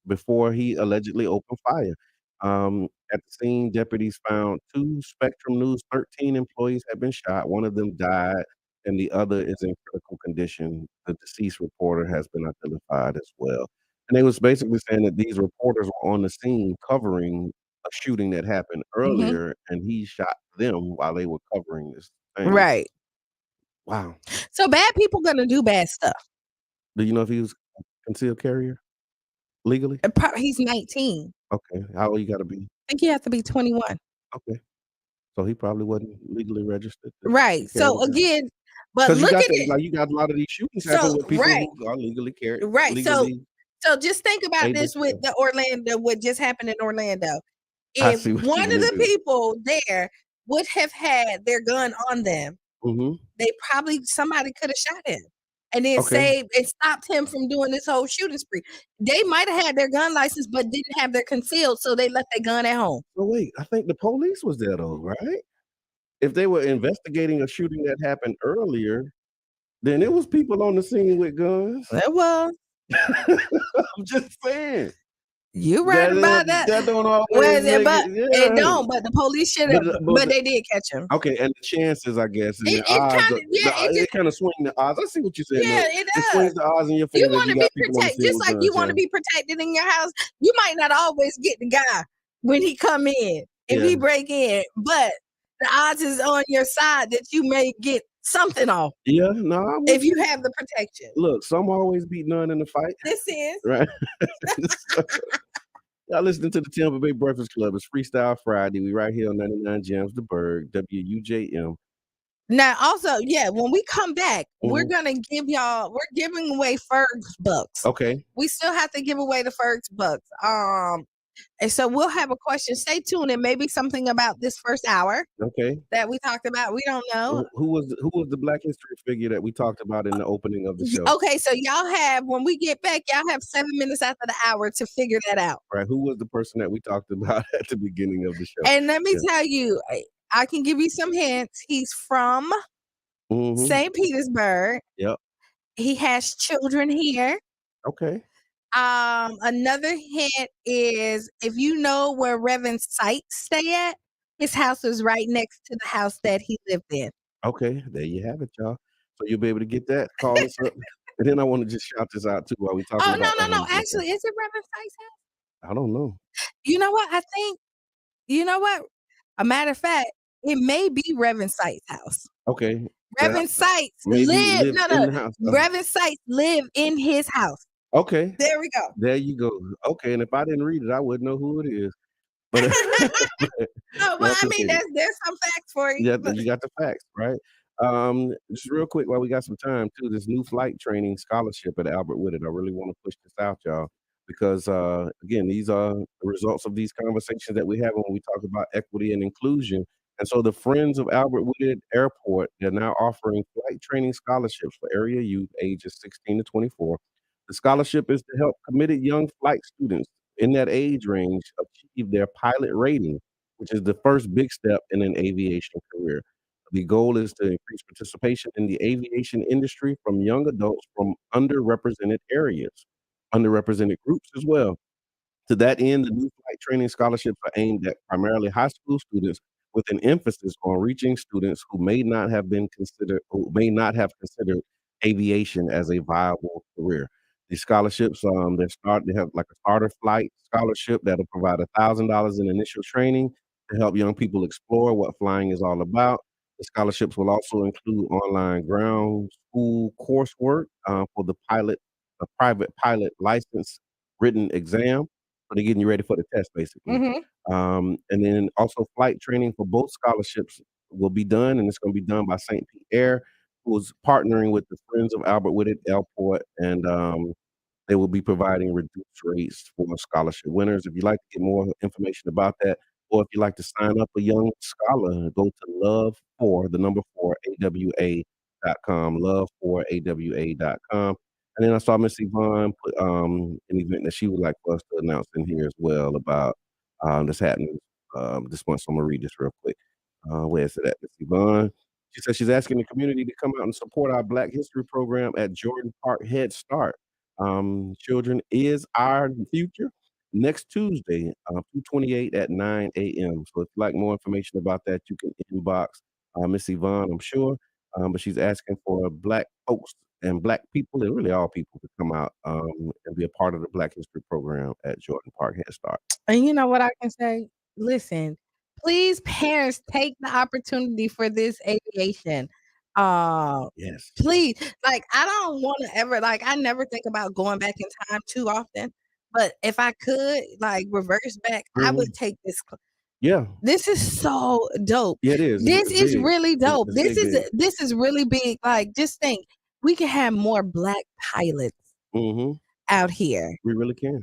before he allegedly opened fire. At the scene, deputies found 2 Spectrum News 13 employees had been shot. One of them died, and the other is in critical condition. The deceased reporter has been identified as well. And they was basically saying that these reporters were on the scene covering a shooting that happened earlier, and he shot them while they were covering this thing. Right. Wow. So bad people gonna do bad stuff. Do you know if he was a concealed carrier legally? He's 19. Okay. How old you gotta be? I think you have to be 21. Okay. So he probably wasn't legally registered. Right. So again, but Because look at it. like you got a lot of these shootings So, happen with people right. who are legally carried. Right. Legally, So just think about able this with to- the Orlando, what just happened in Orlando. I If see what one you of the mean, dude. people there would have had their gun on them, Mhm. somebody could have shot him and then Okay. stopped him from doing this whole shooting spree. They might have had their gun license, but didn't have their concealed, so they left their gun at home. But wait, I think the police was there though, right? If they were investigating a shooting that happened earlier, then there was people on the scene with guns. It was. I'm just saying. You right about that. That don't always It yeah. don't, but the police should have, but they did catch him. Okay, and the chances, I guess, and It the odds, kinda- it kind of swing the odds. I see what you said. Yeah, look. it It swings does. the odds in your favor. You want to be got people on the protected, scene just with like guns, you want yeah. to be protected in your house. You might not always get the guy when he come in if he Yeah. break in, but the odds is on your side that you may get something off Yeah, no, I'm with if you have the protection. Look, some always beat none in the fight, This is right? Y'all listening to the Tampa Bay Breakfast Club. It's Freestyle Friday. We right here on 99 Jams the Berg, WUJM. now. Also, yeah, when we come back, we're Mhm. gonna we're giving away Ferg's bucks. Okay. We still have to give away the Ferg's bucks. And so we'll have a question. Stay tuned, and maybe something about this first hour Okay. that we talked about. We don't know. Who was the Black history figure that we talked about in the opening of the show? Okay, so y'all have, when we get back, y'all have 7 minutes after the hour to figure that out. Right. Who was the person that we talked about at the beginning of the show? And let me tell you, I can give you some hints. He's from St. Petersburg. Yep. He has children here. Okay. Another hint is, if you know where Reverend Sykes stay at, his house is right next to the house that he lived in. Okay, there you have it, y'all. So you'll be able to get that. Call us up. And then I want to just shout this out too while we talking Oh, about. no. Actually, is it Reverend Sykes' house? I don't know. You know what? I think, you know what? A matter of fact, it may be Reverend Sykes' house. Okay. Reverend Sykes live in the house. Reverend Sykes live in his house. Okay. There we go. There you go. Okay, and if I didn't read it, I wouldn't know who it is. But No, but I mean, there's some facts for you. Yeah, you got the facts, right? Just real quick while we got some time too, this new flight training scholarship at Albert Whitted. I really want to push this out, y'all, because again, these are the results of these conversations that we have when we talk about equity and inclusion. And so the Friends of Albert Whitted Airport, they're now offering flight training scholarships for area youth ages 16 to 24. The scholarship is to help committed young flight students in that age range achieve their pilot rating, which is the first big step in an aviation career. The goal is to increase participation in the aviation industry from young adults from underrepresented areas, underrepresented groups as well. To that end, the new flight training scholarships are aimed at primarily high school students with an emphasis on reaching students who may not have considered aviation as a viable career. These scholarships, they have like a starter flight scholarship that'll provide $1,000 in initial training to help young people explore what flying is all about. The scholarships will also include online ground school coursework for the private pilot license written exam. So they're getting you ready for the test, basically. And then also flight training for both scholarships will be done, and it's going to be done by St. Pierre, who's partnering with the Friends of Albert Whitted Airport, and they will be providing reduced rates for scholarship winners. If you'd like to get more information about that, or if you'd like to sign up a young scholar, go to love4awa.com, love4awa.com. And then I saw Miss Yvonne put an event that she would like for us to announce in here as well about that's happening this month. So I'm gonna read this real quick. Where is it at, Miss Yvonne? She says she's asking the community to come out and support our Black History program at Jordan Park Head Start. Children is our future. Next Tuesday, 2/28 at 9 a.m. So if you'd like more information about that, you can inbox Miss Yvonne, I'm sure. But she's asking for Black folks and Black people, and really all people, to come out and be a part of the Black History program at Jordan Park Head Start. And you know what I can say? Listen, please, parents, take the opportunity for this aviation. Yes. Please, like, I don't want to ever, like, I never think about going back in time too often. But if I could, like, reverse back, I would take this. Yeah. This is so dope. Yeah, it is. This is big. really dope. It's This is really big. Like, just think, we can have more Black pilots out here. We really can.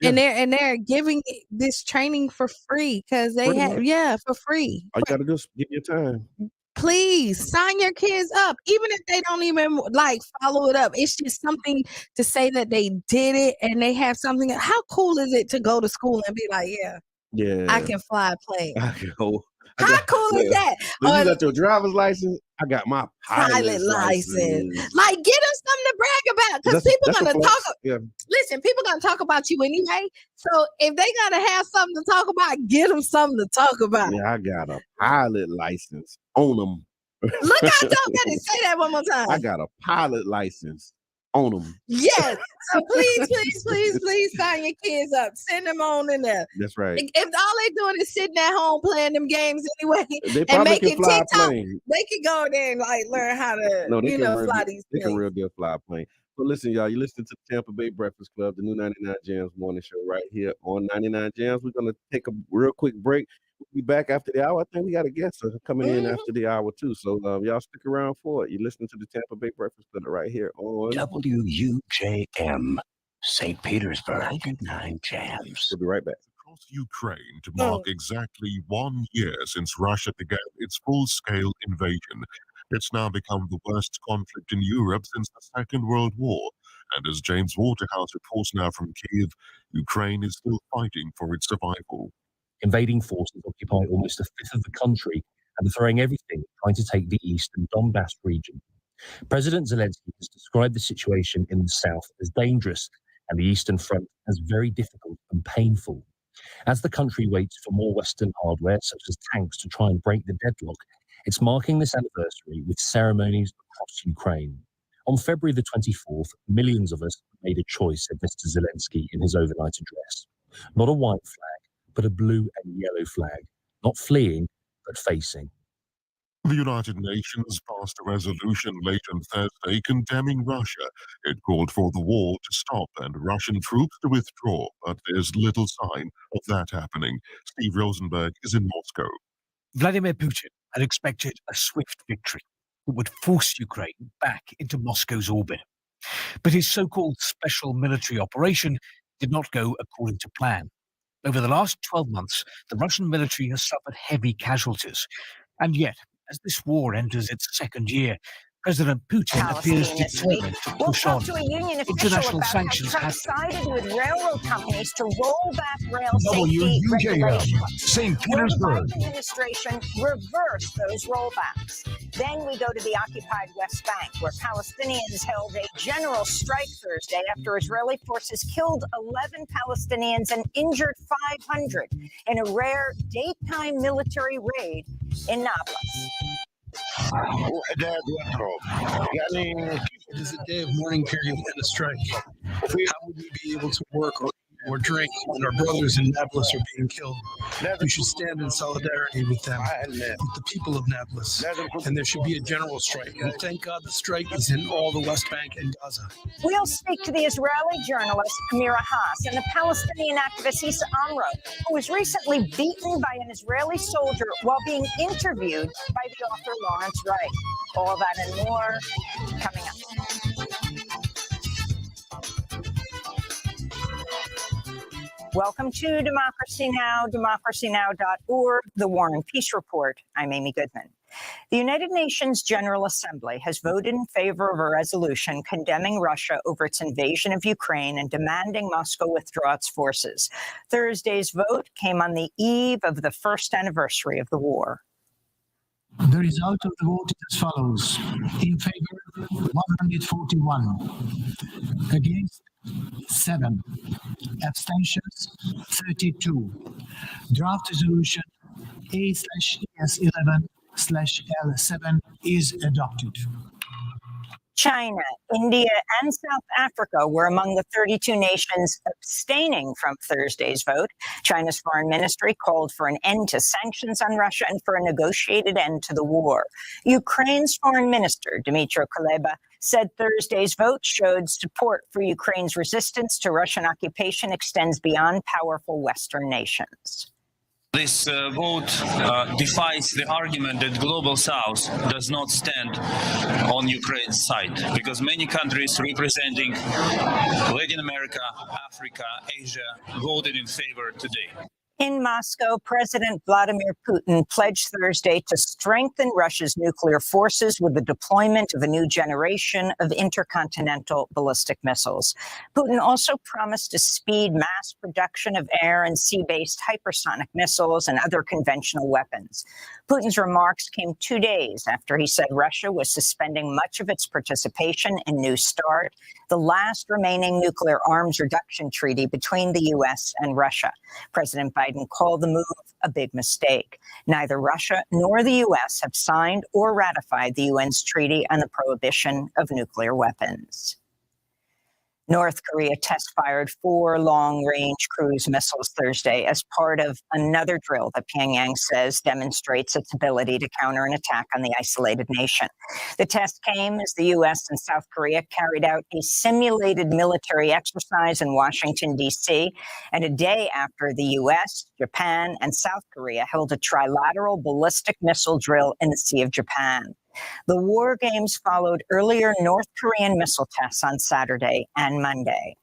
Yeah. And they're giving this training for free because they have for free. All you gotta do is give your time. Please sign your kids up, even if they don't even like follow it up. It's just something to say that they did it and they have something. How cool is it to go to school and be like, yeah, I can fly a plane. How cool is that? You got your driver's license. I got my pilot license. Like, get them something to brag about, because people gonna talk. Yeah. Listen, people gonna talk about you anyway. So if they gotta have something to talk about, get them something to talk about. Yeah, I got a pilot license on them. Look how dope that is. Say that one more time. I got a pilot license on them. Yes. So please sign your kids up. Send them on in there. That's right. If all they doing is sitting at home playing them games anyway, they and making fly TikTok, they can go there and like learn how to fly these planes. They can real deal fly a plane. So listen, y'all, you listen to the Tampa Bay Breakfast Club, the new 99 Jams morning show right here on 99 Jams. We're going to take a real quick break. We'll be back after the hour. I think we got a guest coming in after the hour too. So y'all stick around for it. You're listening to the Tampa Bay Breakfast Club right here on WUJM, St. Petersburg, 99 Jams. We'll be right back. Across Ukraine to mark exactly 1 year since Russia began its full-scale invasion. It's now become the worst conflict in Europe since the Second World War. And as James Waterhouse reports now from Kyiv, Ukraine is still fighting for its survival. Invading forces occupy almost a fifth of the country and are throwing everything trying to take the eastern Donbass region. President Zelensky has described the situation in the south as dangerous and the eastern front as very difficult and painful. As the country waits for more Western hardware, such as tanks, to try and break the deadlock, it's marking this anniversary with ceremonies across Ukraine. On February the 24th, millions of us made a choice, said Mr. Zelensky in his overnight address. Not a white flag, but a blue and yellow flag. Not fleeing, but facing. The United Nations passed a resolution late on Thursday condemning Russia. It called for the war to stop and Russian troops to withdraw, but there's little sign of that happening. Steve Rosenberg is in Moscow. Vladimir Putin had expected a swift victory that would force Ukraine back into Moscow's orbit. But his so-called special military operation did not go according to plan. Over the last 12 months, the Russian military has suffered heavy casualties. And yet, as this war enters its second year, President Putin appears determined to push on. International sanctions have sided with railroad companies to roll back rail safety WUJM, regulations. St. Will the Petersburg. Biden administration reverse those rollbacks? Then we go to the occupied West Bank, where Palestinians held a general strike Thursday after Israeli forces killed 11 Palestinians and injured 500 in a rare daytime military raid in Nablus. It is a day of mourning period and a strike. How would we be able to work or drink when our brothers in Nablus are being killed? We should stand in solidarity with them, with the people of Nablus, and there should be a general strike. And thank God the strike is in all the West Bank and Gaza. We'll speak to the Israeli journalist Amira Haas and the Palestinian activist Issa Amro, who was recently beaten by an Israeli soldier while being interviewed by the author Lawrence Wright. All that and more coming up. Welcome to Democracy Now!, democracynow.org, the War and Peace Report. I'm Amy Goodman. The United Nations General Assembly has voted in favor of a resolution condemning Russia over its invasion of Ukraine and demanding Moscow withdraw its forces. Thursday's vote came on the eve of the first anniversary of the war. The result of the vote is as follows. In favor, 141. Against, 7. Abstentions, 32. Draft resolution A/ES11/L7 is adopted. China, India, and South Africa were among the 32 nations abstaining from Thursday's vote. China's foreign ministry called for an end to sanctions on Russia and for a negotiated end to the war. Ukraine's foreign minister, Dmytro Kuleba, said Thursday's vote showed support for Ukraine's resistance to Russian occupation extends beyond powerful Western nations. This vote defies the argument that Global South does not stand on Ukraine's side, because many countries representing Latin America, Africa, Asia voted in favor today. In Moscow, President Vladimir Putin pledged Thursday to strengthen Russia's nuclear forces with the deployment of a new generation of intercontinental ballistic missiles. Putin also promised to speed mass production of air and sea-based hypersonic missiles and other conventional weapons. Putin's remarks came 2 days after he said Russia was suspending much of its participation in New START, the last remaining nuclear arms reduction treaty between the U.S. and Russia. President Biden called the move a big mistake. Neither Russia nor the U.S. have signed or ratified the UN's treaty on the prohibition of nuclear weapons. North Korea test-fired 4 long-range cruise missiles Thursday as part of another drill that Pyongyang says demonstrates its ability to counter an attack on the isolated nation. The test came as the U.S. and South Korea carried out a simulated military exercise in Washington, D.C., and a day after the U.S., Japan, and South Korea held a trilateral ballistic missile drill in the Sea of Japan. The war games followed earlier North Korean missile tests on Saturday and Monday.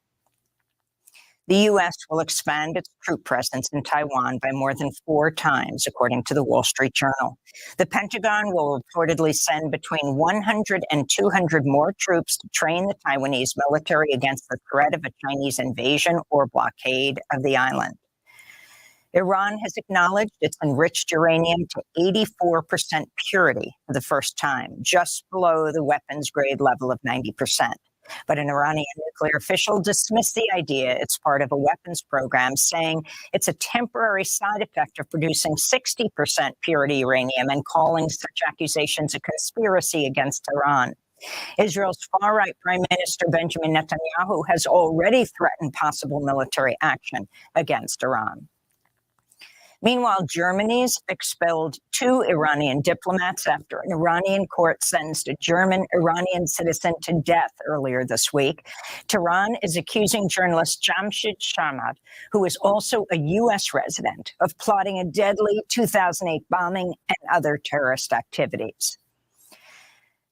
The U.S. will expand its troop presence in Taiwan by more than 4 times, according to the Wall Street Journal. The Pentagon will reportedly send between 100 and 200 more troops to train the Taiwanese military against the threat of a Chinese invasion or blockade of the island. Iran has acknowledged it's enriched uranium to 84% purity for the first time, just below the weapons grade level of 90%. But an Iranian nuclear official dismissed the idea it's part of a weapons program, saying it's a temporary side effect of producing 60% purity uranium and calling such accusations a conspiracy against Iran. Israel's far-right Prime Minister Benjamin Netanyahu has already threatened possible military action against Iran. Meanwhile, Germany's expelled 2 Iranian diplomats after an Iranian court sentenced a German Iranian citizen to death earlier this week. Tehran is accusing journalist Jamshid Shamad, who is also a U.S. resident, of plotting a deadly 2008 bombing and other terrorist activities.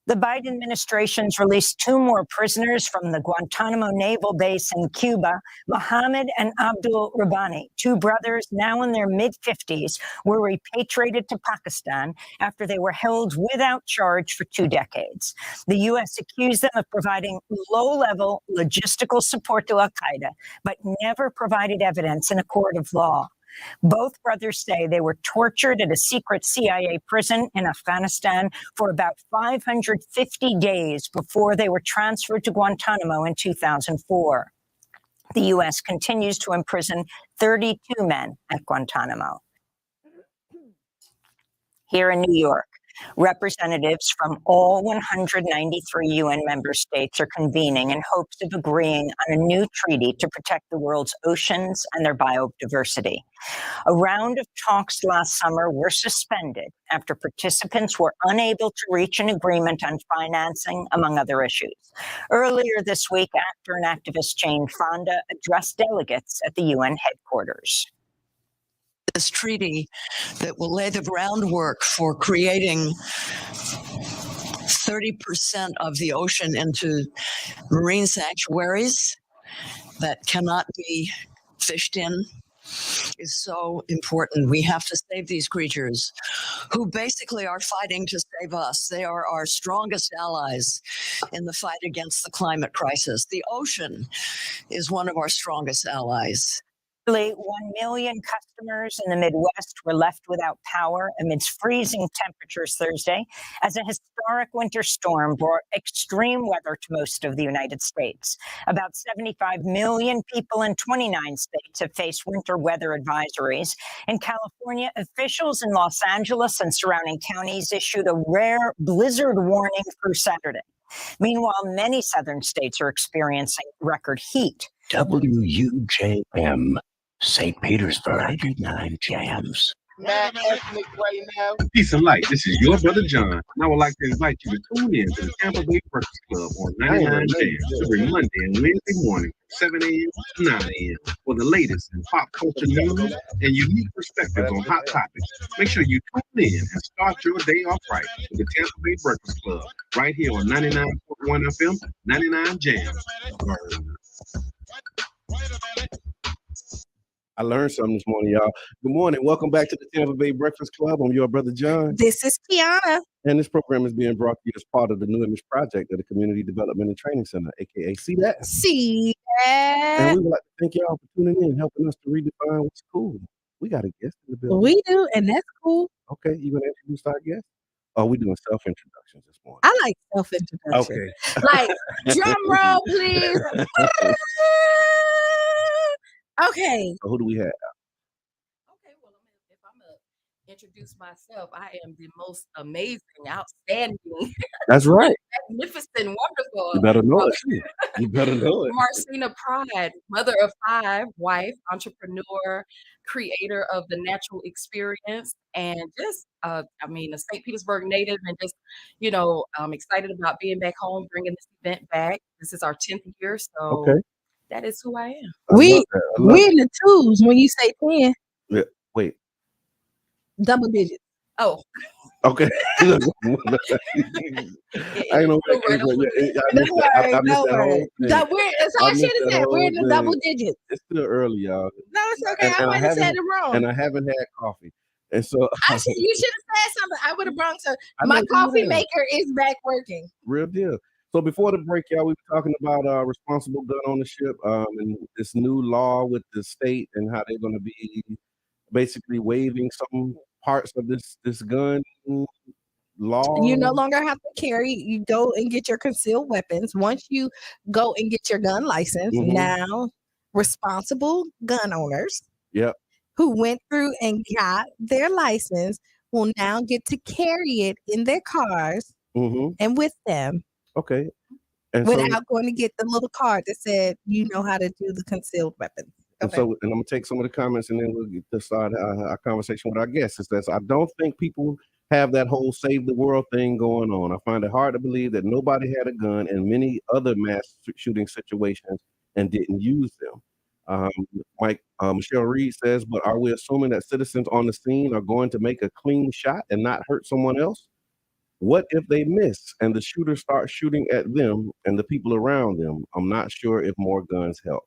The Biden administration's released 2 more prisoners from the Guantanamo naval base in Cuba. Mohammed and Abdul Rabbani, 2 brothers now in their mid-50s, were repatriated to Pakistan after they were held without charge for 2 decades. The U.S. accused them of providing low-level logistical support to al-Qaeda, but never provided evidence in a court of law. Both brothers say they were tortured at a secret CIA prison in Afghanistan for about 550 days before they were transferred to Guantanamo in 2004. The U.S. continues to imprison 32 men at Guantanamo. Here in New York, representatives from all 193 UN member states are convening in hopes of agreeing on a new treaty to protect the world's oceans and their biodiversity. A round of talks last summer were suspended after participants were unable to reach an agreement on financing, among other issues. Earlier this week, actor and activist Jane Fonda addressed delegates at the UN headquarters. This treaty that will lay the groundwork for creating 30% of the ocean into marine sanctuaries that cannot be fished in is so important. We have to save these creatures who basically are fighting to save us. They are our strongest allies in the fight against the climate crisis. The ocean is one of our strongest allies. Nearly 1 million customers in the Midwest were left without power amidst freezing temperatures Thursday as a historic winter storm brought extreme weather to most of the United States. About 75 million people in 29 states have faced winter weather advisories. In California, officials in Los Angeles and surrounding counties issued a rare blizzard warning through Saturday. Meanwhile, many southern states are experiencing record heat. WUJM, St. Petersburg, 99 jams. Peace and light. This is your brother John, and I would like to invite you to tune in to the Tampa Bay Breakfast Club on 99 Jams every Monday and Wednesday morning, 7 a.m. to 9 a.m. for the latest in pop culture news and unique perspectives on hot topics. Make sure you tune in and start your day off right with the Tampa Bay Breakfast Club right here on 99.1 FM, 99 Jams. I learned something this morning, y'all. Good morning. Welcome back to the Tampa Bay Breakfast Club. I'm your brother John. This is Qiana. And this program is being brought to you as part of the New Image Project of the Community Development and Training Center, aka See That. See That. And we would like to thank y'all for tuning in and helping us to redefine what's cool. We got a guest in the building. We do, and that's cool. Okay, you gonna introduce our guest? Oh, we're doing self-introductions this morning. I like self-introduction. Okay. Like, drum roll, please. Okay. So who do we have? Okay, well, if I'm going to introduce myself, I am the most amazing, outstanding, That's right. magnificent, wonderful. You better know it. You better know it. Marcina Pride, mother of 5, wife, entrepreneur, creator of the Natural Experience, and just, a St. Petersburg native, and just, I'm excited about being back home, bringing this event back. This is our 10th year, so Okay. that is who I am. We in the twos when you say 10. Yeah. Wait. Double digits. Oh. Okay. I ain't know what I missed Don't that whole worry. thing. So I should have said we're in the double digits. It's still early, y'all. No, it's okay. And I might have said it wrong. And I haven't had coffee. And so You should have said something. I would have brought to I my know you coffee will. maker is back working. Real deal. So before the break, y'all, we were talking about responsible gun ownership and this new law with the state and how they're going to be basically waiving some parts of this gun law. You no longer have to carry. You go and get your concealed weapons. Once you go and get your gun license, now responsible gun owners Yep. who went through and got their license will now get to carry it in their cars and with them. Okay. And without going to get the little card that said you know how to do the concealed weapons. And so, and I'm gonna take some of the comments, and then we'll get to start our conversation with our guests. Is that I don't think people have that whole save the world thing going on. I find it hard to believe that nobody had a gun in many other mass shooting situations and didn't use them. Michelle Reed says, but are we assuming that citizens on the scene are going to make a clean shot and not hurt someone else? What if they miss and the shooter starts shooting at them and the people around them? I'm not sure if more guns help.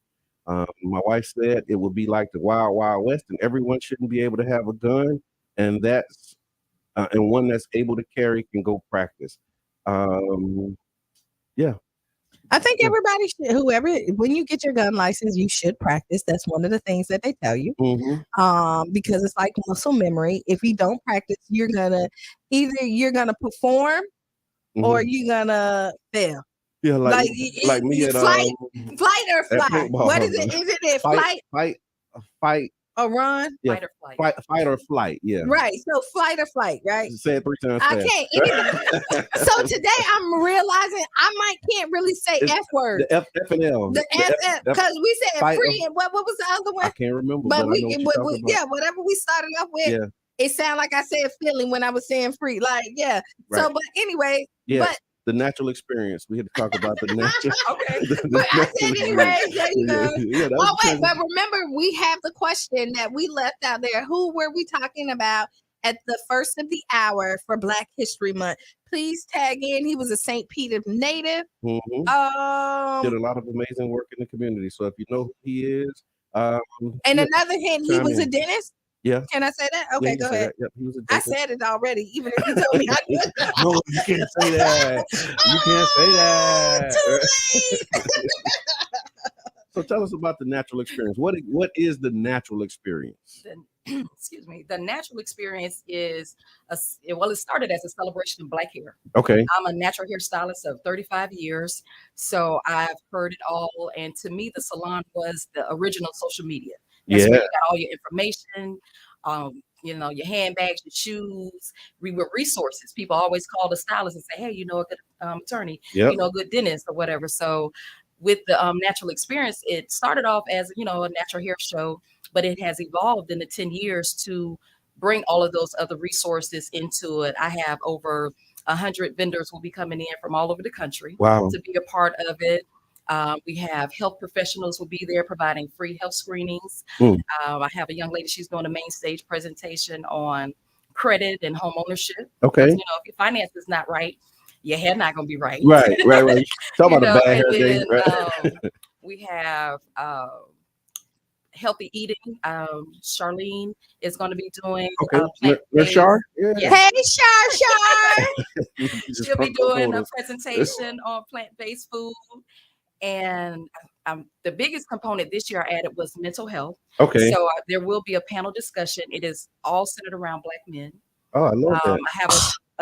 My wife said it would be like the Wild Wild West, and everyone shouldn't be able to have a gun, and that's and one that's able to carry can go practice. Yeah. I think everybody should, when you get your gun license, you should practice. That's one of the things that they tell you. Because it's like muscle memory. If you don't practice, you're gonna perform or you're gonna fail. Yeah, like me at flight or fly. What is it? Is it fight or run? Yeah, fight or flight. Yeah. Right. So flight or flight. Right. Say it 3 times. I can't either. So today I'm realizing can't really say F word. The F and L. The F because we said free and what was the other one? I can't remember. But whatever we started up with. Yeah. It sounded like I said feeling when I was saying free. Like, yeah. Right. So, but anyway. Yeah. But the natural experience. We had to talk about the natural. Okay. But I said anyway, there you go. But remember, we have the question that we left out there. Who were we talking about at the first of the hour for Black History Month? Please tag in. He was a St. Peter native. Did a lot of amazing work in the community. So if you know who he is. And another hint, he was a dentist. Yeah. Can I say that? Okay, go ahead. Yep, he was I said it already, even if you told me I could. No, you can't say that. You can't say that. So tell us about the natural experience. What is the natural experience? Excuse me. The natural experience is it started as a celebration of Black hair. Okay. I'm a natural hairstylist of 35 years, so I've heard it all. And to me, the salon was the original social media. That's where you got all your information, your handbags, your shoes. We were resources. People always call the stylist and say, hey, a good attorney, a good dentist or whatever. So with the natural experience, it started off as, a natural hair show, but it has evolved in the 10 years to bring all of those other resources into it. I have over 100 vendors will be coming in from all over the country to be a part of it. We have health professionals will be there providing free health screenings. I have a young lady, she's doing a main stage presentation on credit and home ownership. Okay. If your finance is not right, your hair not going to be right. Right. Talk about a bad hair day. Right? We have healthy eating. Charlene is going to be doing Char? Yeah. Hey, Char. She'll be doing a presentation on plant-based food. And the biggest component this year I added was mental health. Okay. So there will be a panel discussion. It is all centered around Black men. Oh, I love that. I have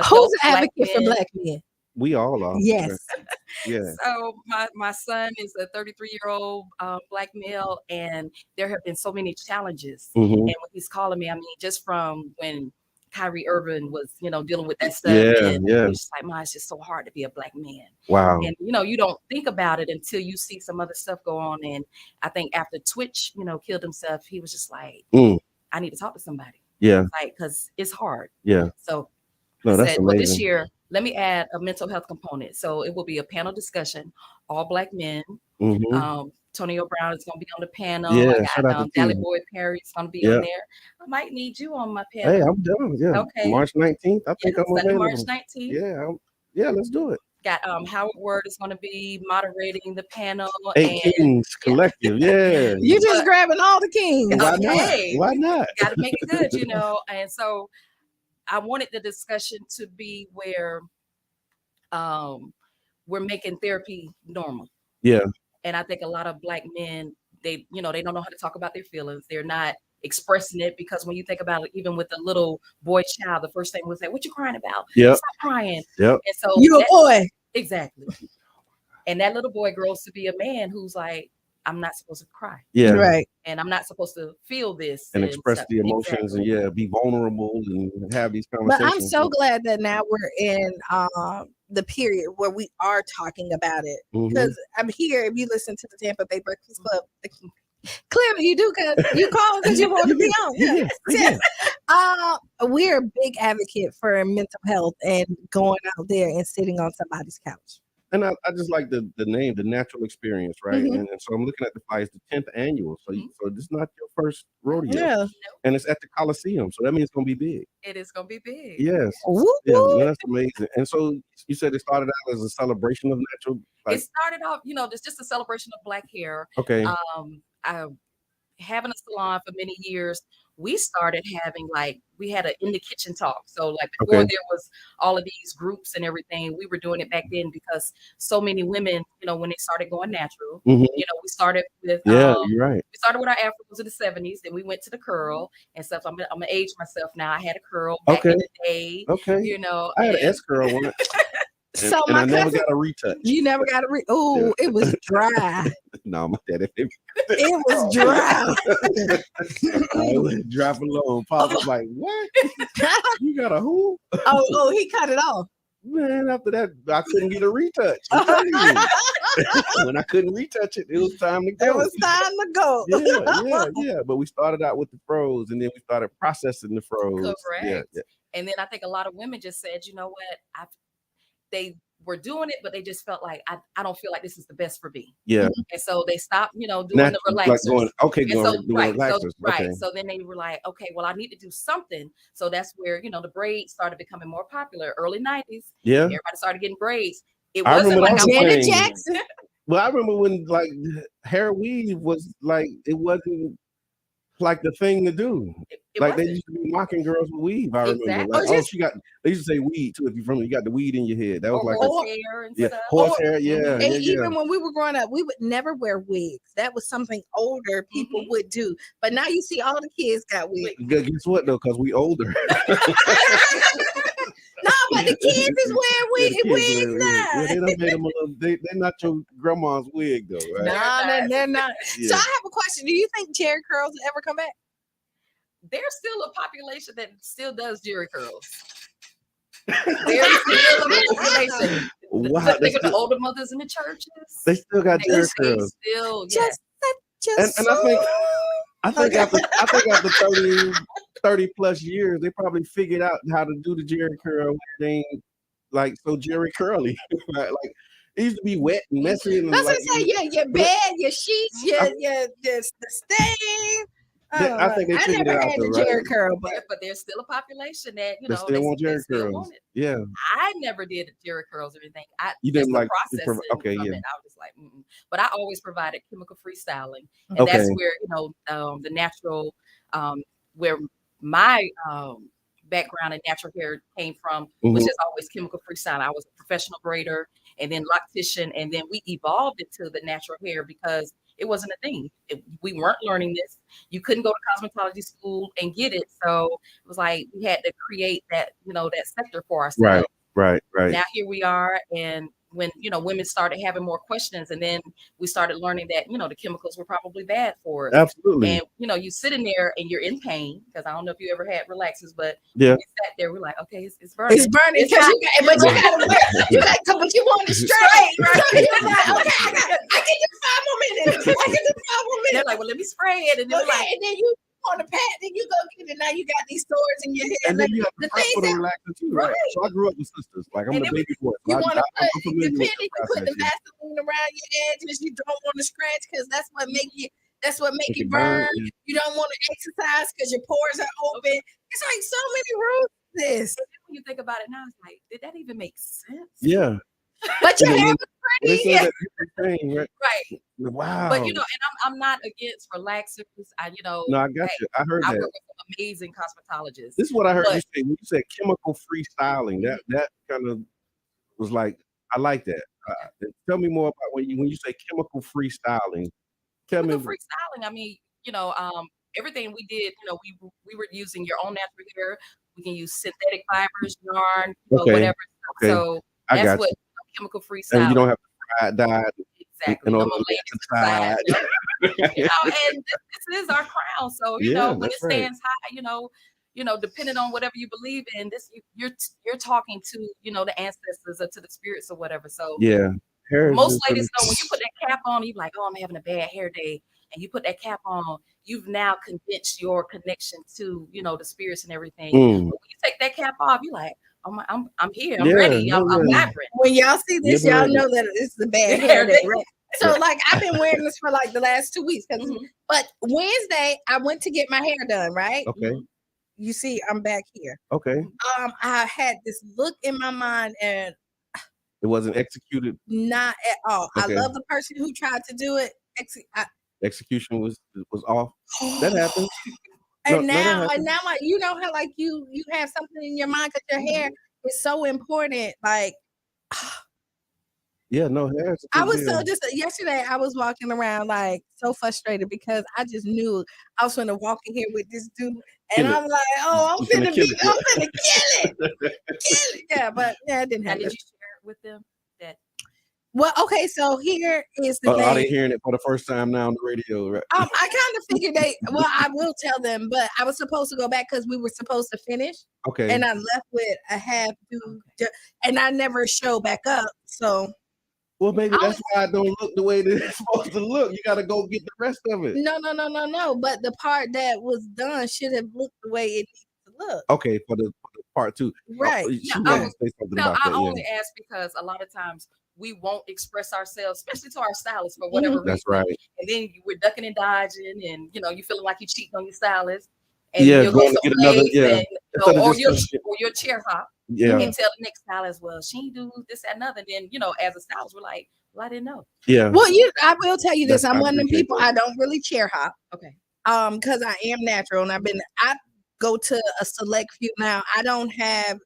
who's an advocate for Black men? We all are. Yes. Yeah. So my son is a 33-year-old Black male, and there have been so many challenges. And when he's calling me, just from when Kyrie Irving was, dealing with that stuff. And it was just like, Mom, it's just so hard to be a Black man. Wow. And, you don't think about it until you see some other stuff go on. And I think after Twitch, killed himself, he was just like, I need to talk to somebody. Yeah. Like, because it's hard. Yeah. So I said, amazing. Well, this year, let me add a mental health component. So it will be a panel discussion, all Black men. Antonio Brown is going to be on the panel. Yeah, I shout out got to Dally T. Boy Perry is going to be Yeah. on there. I might need you on my panel. Hey, I'm done. Yeah, Okay. March 19th. I think Yeah, I'm Sunday, available. March 19th. Yeah, yeah, let's do it. Got Howard Word is going to be moderating the panel. 8 Kings Collective. Yeah. You just grabbing all the kings. Why not? Okay. Why not? Got to make it good, you know. And so I wanted the discussion to be where we're making therapy normal. Yeah. And I think a lot of Black men, they don't know how to talk about their feelings. They're not expressing it, because when you think about it, even with a little boy child, the first thing was say, "What you crying about? Yep. Stop crying." Yep. And so You a boy. Exactly. And that little boy grows to be a man who's like, I'm not supposed to cry. Yeah. Right. And I'm not supposed to feel this. And express stuff. the emotions Exactly. and be vulnerable and have these But conversations. I'm so glad that now we're in the period where we are talking about it. Because I'm here, if you listen to the Tampa Bay Breakfast Club, clearly you do, because you call because you want to be on. Yeah. We're a big advocate for mental health and going out there and sitting on somebody's couch. And I just like the name, the natural experience, right? And so I'm looking at the fight, it's the 10th annual. So so this is not your first rodeo. Yeah. And it's at the Coliseum. So that means it's gonna be big. It is going to be big. Yes. Woo-hoo. Yeah, man, that's amazing. And so you said it started out as a celebration of natural. It started off, it's just a celebration of Black hair. Okay. Having a salon for many years, we started having we had an in the kitchen talk. So before there was all of these groups and everything, we were doing it back then because so many women, when they started going natural, we started with you're right. We started with our afros in the 70s, then we went to the curl and stuff. I'm gonna age myself now. I had a curl back in the day. Okay. I had an S curl once. So and my I never cousin, got a retouch. You never got a it was dry. No, my daddy. It was dry. I was dry for long. Pop was like, "What? You got a who?" Oh, he cut it off. Man, after that, I couldn't get a retouch. I'm telling you. When I couldn't retouch it, it was time to go. It was time to go. Yeah. But we started out with the froze, and then we started processing the froze. Correct. Yeah. And then I think a lot of women just said, you know what, they were doing it, but they just felt like I don't feel like this is the best for me. Yeah. And so they stopped, doing Not, the relaxers. like doing So, relaxers. So then they were like, okay, well, I need to do something. So that's where, the braids started becoming more popular. Early 90s. Yeah. Everybody started getting braids. It I wasn't remember like Janet Jackson. Well, I remember when hair weave was it wasn't like the thing to do. They used to be mocking girls with weave. I remember. Exactly. They used to say weed too. If you're from it, you got the weed in your head. That was horsehair and stuff. Horsehair. Yeah. And even when we were growing up, we would never wear wigs. That was something older people would do. But now you see all the kids got wigs. Guess what though? Because we older. No, but the kids is wearing wigs now. Yeah, they done made them a little. They're not your grandma's wig though, right? No, they're not. Yeah. So I have a question. Do you think Jerry curls will ever come back? There's still a population that still does Jerry curls. There's still a population. Wow, Think of the older mothers in the churches. They still got Jerry curls. Still, And I think after 30 plus years, they probably figured out how to do the Jerry curl thing, so Jerry curly. Right? It used to be wet and messy. And that's what I say. Your bed, your sheets, the stain. I think they figured it out. I never had the Jerry curl, but there's still a population that they still want Jerry curls. Yeah, I never did Jerry curls or anything. You didn't like process. Okay, yeah. I was just like, but I always provided chemical freestyling, and that's where the natural, where my background in natural hair came from, which is always chemical freestyling. I was a professional braider and then loctician, and then we evolved into the natural hair because it wasn't a thing. We weren't learning this. You couldn't go to cosmetology school and get it. So it was like we had to create that, that sector for ourselves. Right. Now here we are. And when, women started having more questions, and then we started learning that, the chemicals were probably bad for us. Absolutely. And, you sit in there and you're in pain, because I don't know if you ever had relaxers, but we sat there, we're like, okay, it's burning. It's burning. But you want it straight, right? You're like, okay, I can do 5 more minutes. I can do 5 more minutes. They're like, well, let me spray it. And then and then you want a pat, then you go get it. Now you got these swords in your head. And then you have to prep for the relaxer too, right? Right. So I grew up with sisters. Like I'm And the then baby boy. you So want to I'm put, familiar with depending, the you put the process. Vaseline around your edges. You don't want to scratch because that's what make you. That's what make Make you it burn, burn. yeah. You don't want to exercise because your pores are open. It's like so many rules to this. When you think about it now, it's like, did that even make sense? Yeah. But your And then hair when was they pretty. said that different thing, right? Right. Wow. But you know, and I'm not against relaxers. No, I got you. I heard I that. work with some amazing cosmetologists. This is what I heard but, you say. When you said chemical freestyling, that kind of was like, I like that. Tell me more about when you say chemical freestyling. Tell me. freestyling. I mean, everything we did, we were using your own natural hair. We can use synthetic fibers, yarn, Okay. whatever. Okay. So I that's got what you. Chemical freestyling. And you don't have to fry it, dye it Exactly. in No order more to ladies decide. and this is our crown. So Yeah, when it that's right. stands high, depending on whatever you believe in, you're talking to the ancestors or to the spirits or whatever. So Yeah. Hair is most just ladies really- know when you put that cap on, you're like, oh, I'm having a bad hair day. And you put that cap on, you've now convinced your connection to, the spirits and everything. Mm. But when you take that cap off, you're like, oh my, I'm here, I'm Yeah, ready, I'm yeah. vibrant. When y'all see this, y'all Liberated. know that it's the bad hair day, right? So like I've been wearing this for like the last 2 weeks. But Wednesday I went to get my hair done, right? Okay. You see, I'm back here. Okay. I had this look in my mind and It wasn't executed. not at all. Okay. I love the person who tried to do it. Execution was off. That happens. And that now, happens. like you know how like you have something in your mind because your hair is so important. Like Yeah, no hair. is a I big was deal. so just yesterday. I was walking around like so frustrated because I just knew I was going to walk in here with this dude, and Kill it. I'm like, oh, I'm You finna finna kill be, it. I'm finna kill it, kill it. Yeah, but yeah, it didn't Now, happen. did you share it with them? That Well, okay, so here is the Are they thing. hearing it for the first time now on the radio? Right? I kind of figured well, I will tell them, but I was supposed to go back because we were supposed to finish. Okay. And I left with a half do, and I never show back up. So Well, maybe that's why it don't look the way that it's supposed to look. You got to go get the rest of it. no. But the part that was done should have looked the way it needs to look. Okay, for the part two. Right. She No, wanted to say something about I that. only Yeah. ask because a lot of times we won't express ourselves, especially to our stylists for whatever reason. That's right. And then we're ducking and dodging, and you feeling like you're cheating on your stylist. And Yeah, you'll go going to get another. someplace Yeah. and, Instead of or just your chair hop. Yeah. And tell the next stylist, well, she do this, that, and other. Then as a stylist, we're like, well, I didn't know. Yeah. Well, I will tell you this. Yes, I'm I one of them appreciate people. that. I don't really chair hop. Okay. Because I am natural, and I go to a select few now. I don't have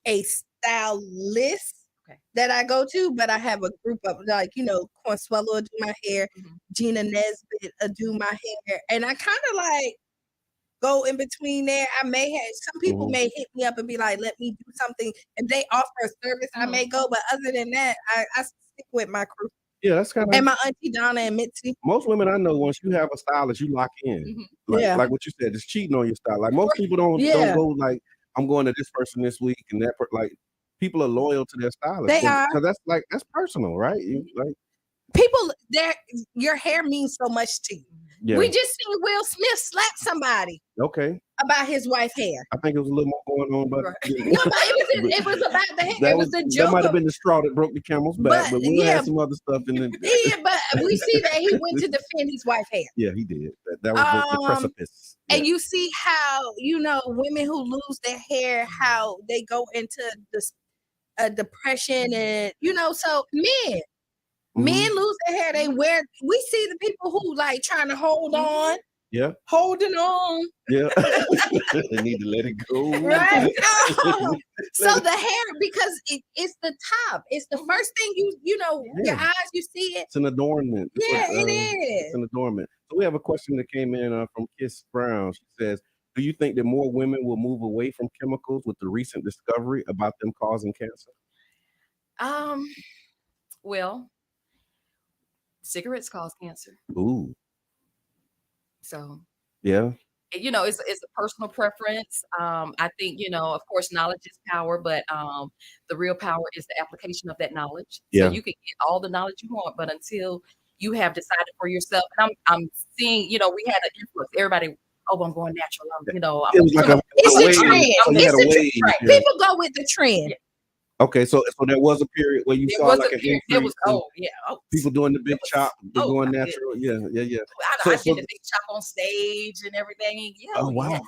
a stylist that I go to, but I have a group of Consuelo will do my hair, Gina Nesbitt will do my hair, and I kind of like go in between there. I may have some people may hit me up and be like, "Let me do something." If they offer a service, I may go, but other than that, I stick with my crew. Yeah, that's kind of. And my auntie Donna and Mitzi. Most women I know, once you have a stylist, you lock in. Like what you said, just cheating on your style. Like most people don't go like, I'm going to this person this week and that. Like people are loyal to their stylist. They are. Because that's personal, right? People, your hair means so much to you. Yeah. We just seen Will Smith slap somebody Okay. about his wife's hair. I think it was a little more going on, but No, but it was about the hair. that It was the joke. That might have of- been the straw that broke the camel's back, but Will had some other stuff in it. Yeah, but we see that he went to defend his wife's hair. Yeah, he did. That was the precipice. And you see how women who lose their hair, how they go into this depression, and so men lose their hair. They wear. We see the people who like trying to hold on. Yeah. Holding on. Yeah. They need to let it go. Right. So the hair, because it's the top. It's the first thing your eyes, you see it. It's an adornment. It It's is. an adornment. So we have a question that came in from Kiss Brown. She says, do you think that more women will move away from chemicals with the recent discovery about them causing cancer? Well, cigarettes cause cancer. Ooh. So Yeah. it's a personal preference. I think, of course, knowledge is power, but the real power is the application of that knowledge. Yeah. So you can get all the knowledge you want, but until you have decided for yourself, and I'm seeing, we had an influx. Everybody oh, I'm going natural. It was like a It's a wave. trend. So you had a It's a wave. trend. Yeah. People go with the trend. Okay, so there was a period where you There saw was like a an period. increase. It was People doing the big chop, they're going my natural. Yeah. I did the big chop on stage and everything. Yeah, Oh wow. yes.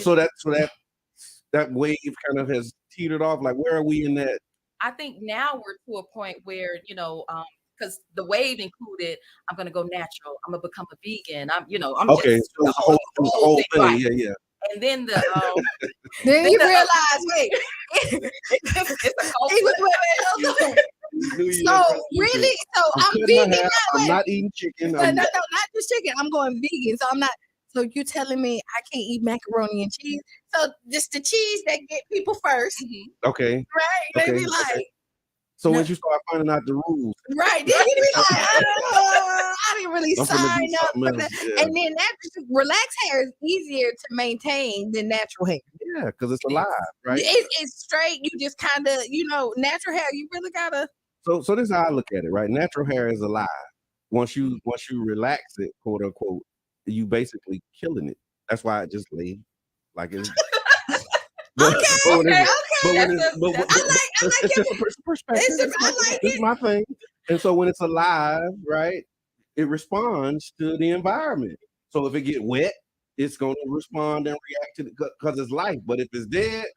So that wave kind of has teetered off. Like, where are we in that? I think now we're to a point where, because the wave included, I'm gonna go natural. I'm gonna become a vegan. I'm Okay, just so the the whole thing. right. Yeah. And then then you realize, wait, it's a culture. So really, I'm vegan. I'm not eating chicken. No, not just chicken. I'm going vegan. So I'm not. So you're telling me I can't eat macaroni and cheese? So just the cheese that get people 1st, Okay. right? They be like, so once you start finding out the rules, right? Then you be like, I didn't really I'm finna sign do up something for else, that. yeah. And then relaxed hair is easier to maintain than natural hair. Yeah, because it's alive, right? It's straight. You just kind of, natural hair. You really gotta. So this is how I look at it, right? Natural hair is alive. Once you relax it, quote unquote, you basically killing it. That's why it just laid like it's. But it's just a perspective. It's my thing. And so when it's alive, right, it responds to the environment. So if it get wet, it's going to respond and react to it because it's life. But if it's dead,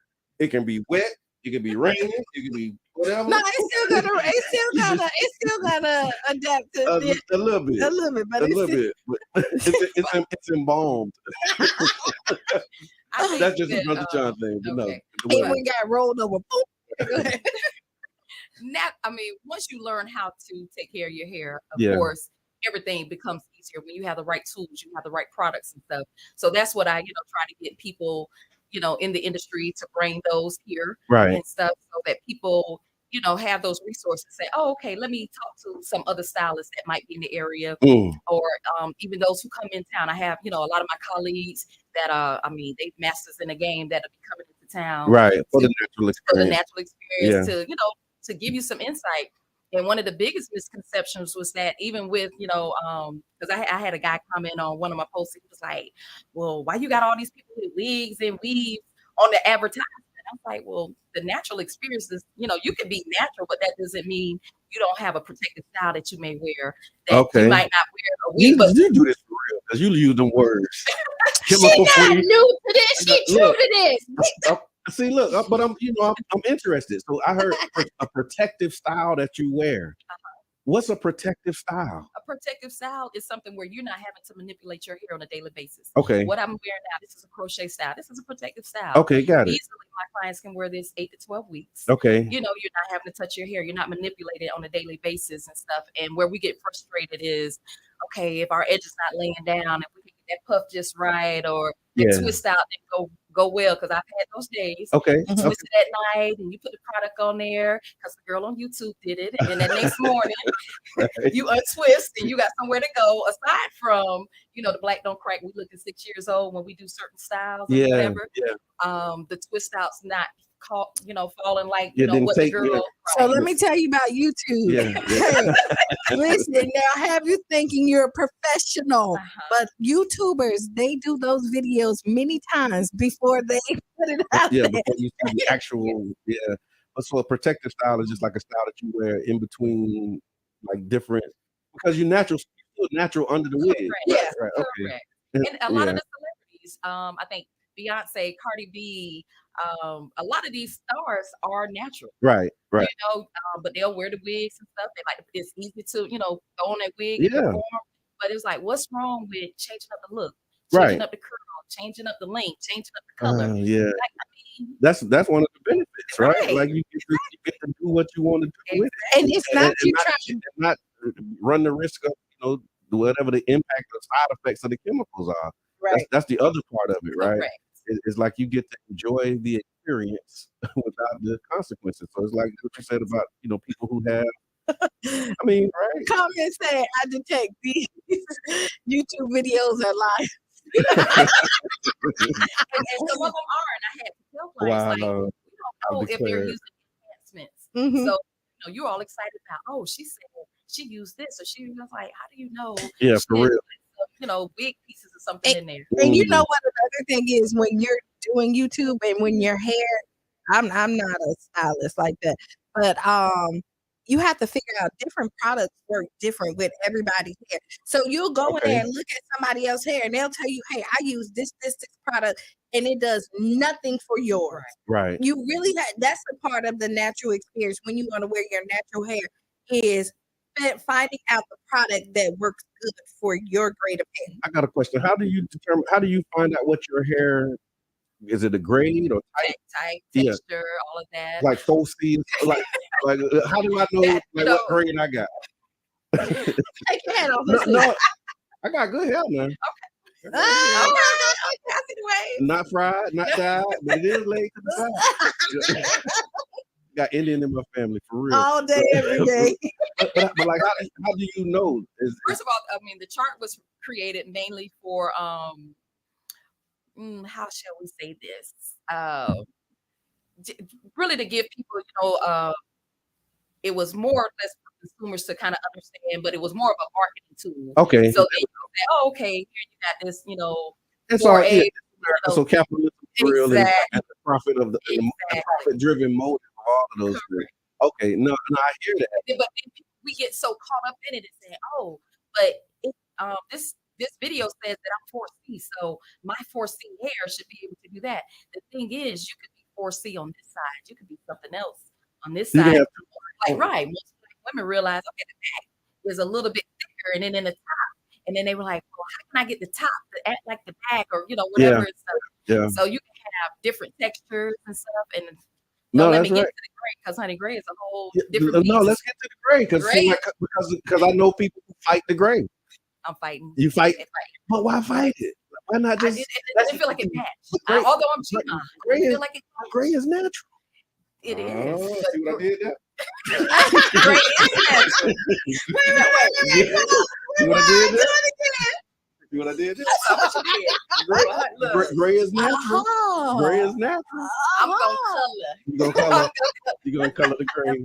it can be wet, it can be raining, it can be whatever. No, it's still gotta adapt to a little bit, but but it's embalmed. That's just a Brother John thing. Okay. It got rolled over. Now, once you learn how to take care of your hair, of Yeah. course, everything becomes easier when you have the right tools, you have the right products and stuff. So that's what I, try to get people, in the industry to bring those here Right. and stuff so that people, have those resources. Say, oh, okay, let me talk to some other stylists that might be in the area, or even those who come in town. I have, a lot of my colleagues that they've masters in the game that will be coming into town, Right, for the natural experience. to to give you some insight. And one of the biggest misconceptions was that even with, because I had a guy comment on one of my posts, he was like, well, why you got all these people with wigs and weaves on the advertisement? I'm like, well, the natural experiences, you can be natural, but that doesn't mean you don't have a protective style that you may wear that you might not wear a wig. You do this for real because you use them words. She not new to this. She true to this. See, look, but I'm interested. So I heard a protective style that you wear. What's a protective style? A protective style is something where you're not having to manipulate your hair on a daily basis. Okay. What I'm wearing now, this is a crochet style. This is a protective style. Okay, got it. Easily, my clients can wear this 8 to 12 weeks. Okay. You're not having to touch your hair. You're not manipulating it on a daily basis and stuff. And where we get frustrated is, okay, if our edge is not laying down, if we can get that puff just right, or the twist out and go well, because I've had those days. Okay. You twist it at night and you put the product on there because the girl on YouTube did it. And then that next morning you untwist and you got somewhere to go. Aside from, the black don't crack. We look at 6 years old when we do certain styles or whatever. The twist out's not falling like what the girl. So let me tell you about YouTube. Listen, now have you thinking you're a professional, but YouTubers, they do those videos many times before they put it out there. Before you see the actual, So a protective style is just like a style that you wear in between, like different, because you're natural under the wig. Right. Okay. And a lot of the celebrities, I think Beyonce, Cardi B, a lot of these stars are natural. Right. But they'll wear the wigs and stuff. It's easy to, throw on that wig and perform. But it's like, what's wrong with changing up the look, changing up the curl, changing up the length, changing up the color? That's one of the benefits, right? Like you get to do what you want to do with it, and it's not not run the risk of whatever the impact or side effects of the chemicals are. Right. That's the other part of it, right? Correct. It's like you get to enjoy the experience without the consequences. So it's like what you said about people who have. Right? Comment saying I detect these YouTube videos are live. and some of them are, and I had to tell clients, we don't know if they're using enhancements. So you're all excited about, she said she used this, or she was like, how do you know? Yeah, for real. big pieces of something in there. And you know what another thing is when you're doing YouTube and when your hair, I'm not a stylist like that, but you have to figure out different products work different with everybody's hair. So you'll go in there and look at somebody else's hair and they'll tell you, hey, I use this product and it does nothing for yours. Right. You really that's a part of the natural experience when you want to wear your natural hair is finding out the product that works good for your grade of hair. I got a question. How do you find out what your hair is? It a grade or type, texture, all of that. Like Foci, like how do I know what grade I got? Take your head off. No, I got good hair, man. Okay. I see the way. Not fried, not dyed, but it is laid to the side. Got Indian in my family for real. All day, every day. but like, how do you know? First of all, I mean, the chart was created mainly for how shall we say this? Really to give people, it was more or less for consumers to kind of understand, but it was more of a marketing tool. Okay. So they say, oh, okay, here you got this, It's all so capitalism for real and the profit of the profit-driven motive of all of those things. Okay, no, I hear that. But then we get so caught up in it and say, oh, but this video says that I'm 4C, so my 4C hair should be able to do that. The thing is, you could be 4C on this side, you could be something else on this side. Most black women realize, okay, the back is a little bit thicker, and then in the top, and then they were like, well, how can I get the top to act like the back, or whatever. So you can have different textures and stuff, and let me get to the gray, because honey, gray is a whole different beast. No, let's get to the gray because I know people who fight the gray. I'm fighting. You fight, but why fight it? Why not just? It doesn't feel like it matched. Although I'm Qiana, gray is natural. It is. See what I did there? Gray is natural. See what I did there? See what I did there? Gray is natural. Gray is natural. I'm gonna color. You gonna color the gray?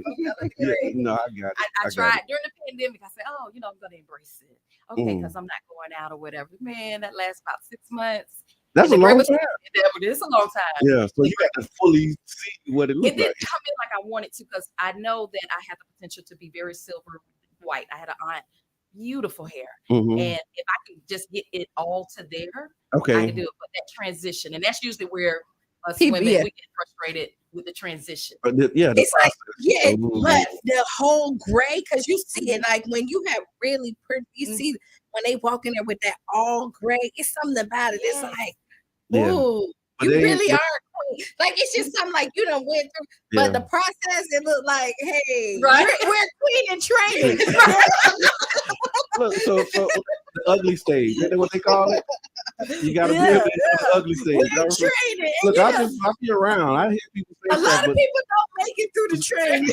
No, I got it. I tried during the pandemic. I said, oh, I'm gonna embrace it. Okay, because I'm not going out or whatever. Man, that lasts about 6 months. That's a long time. It's a long time. Yeah, so you got to fully see what it looks like. It didn't come in like I wanted to, because I know that I had the potential to be very silver white. I had an aunt, beautiful hair. And if I could just get it all to there, I could do it. But that transition, and that's usually where us women, we get frustrated with the transition. But but the whole gray, because you see it like when you have really pretty, you see when they walk in there with that all gray, it's something about it. It's like, ooh, you really are a queen. Like, it's just something like you done went through, but the process, it looked like, hey, we're queen in training. Look, so the ugly stage, isn't that what they call it? You got to be able to the ugly stage. Look, I be around. I hear people say a lot of people don't make it through the training.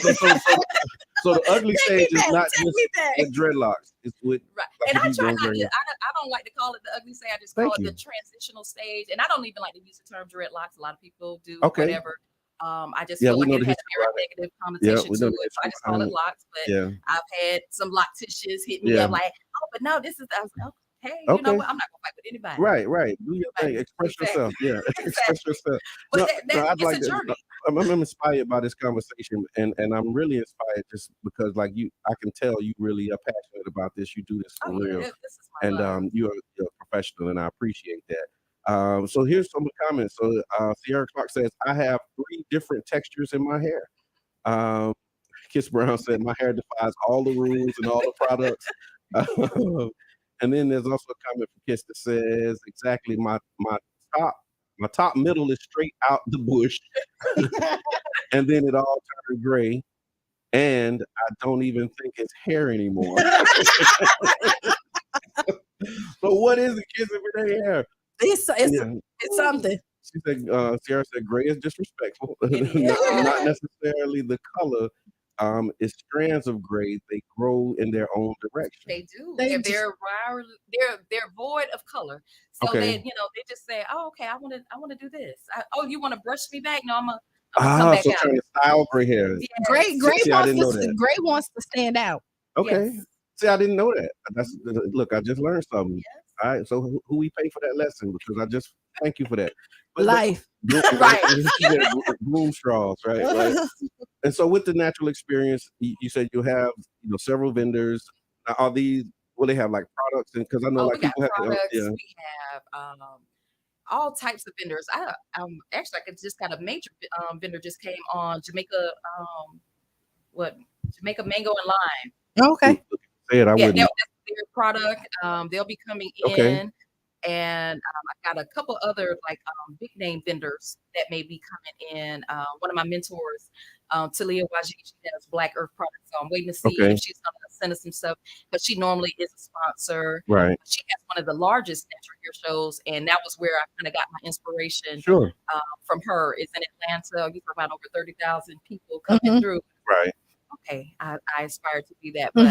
So the ugly stage is not just with dreadlocks. It's with and I try not to. I don't like to call it the ugly stage. I just call it the transitional stage. And I don't even like to use the term dreadlocks. A lot of people do. Whatever. I just feel like it has a very negative connotation to it. So I just call it locks. But I've had some locticians hit me up like, oh, but no, this is. I was like, hey, you know what? I'm not gonna fight with anybody. Right. Do your thing. Express yourself. Yeah, express yourself. But it's a journey. I'm inspired by this conversation, and I'm really inspired just because, like you, I can tell you really are passionate about this. You do this for real, this is my love. You're a professional, and I appreciate that. So here's some of the comments. So Sierra Clark says, I have 3 different textures in my hair. Kiss Brown said, my hair defies all the rules and all the products. And then there's also a comment from Kiss that says, exactly, my top middle is straight out the bush. And then it all turned gray. And I don't even think it's hair anymore. So what is it, Kiss, if it ain't hair? It's something. She said, Sierra said, gray is disrespectful. Not necessarily the color. It's strands of gray. They grow in their own direction. They do. They're void of color. So they just say, oh, okay, I want to do this. You want to brush me back? No, I'm gonna come back out. Trying to style gray hair. Yeah. Gray wants to stand out. Okay. Yes. See, I didn't know that. Look, I just learned something. Yes. All right. So who we pay for that lesson? Because I just thank you for that. Life. Right. Bloom straws, right. And so with the natural experience, you said you have several vendors. Now, are these? Will they have like products? And because I know Oh, like we got people have products. yeah. We have all types of vendors. Actually, I just got a major vendor just came on Jamaica. Jamaica mango and lime. Okay. Say it. I Yeah, wouldn't. that's their product. They'll be coming Okay. in, and I got a couple other like big name vendors that may be coming in. One of my mentors, Talia Wajid, she has Black Earth products, so I'm waiting to see Okay. if she's going to send us some stuff. But she normally is a sponsor. Right. She has one of the largest natural hair shows, and that was where I kind of got my inspiration. Sure. From her. It's in Atlanta. You talk about over 30,000 people coming through. Right. Okay, I aspire to be that, but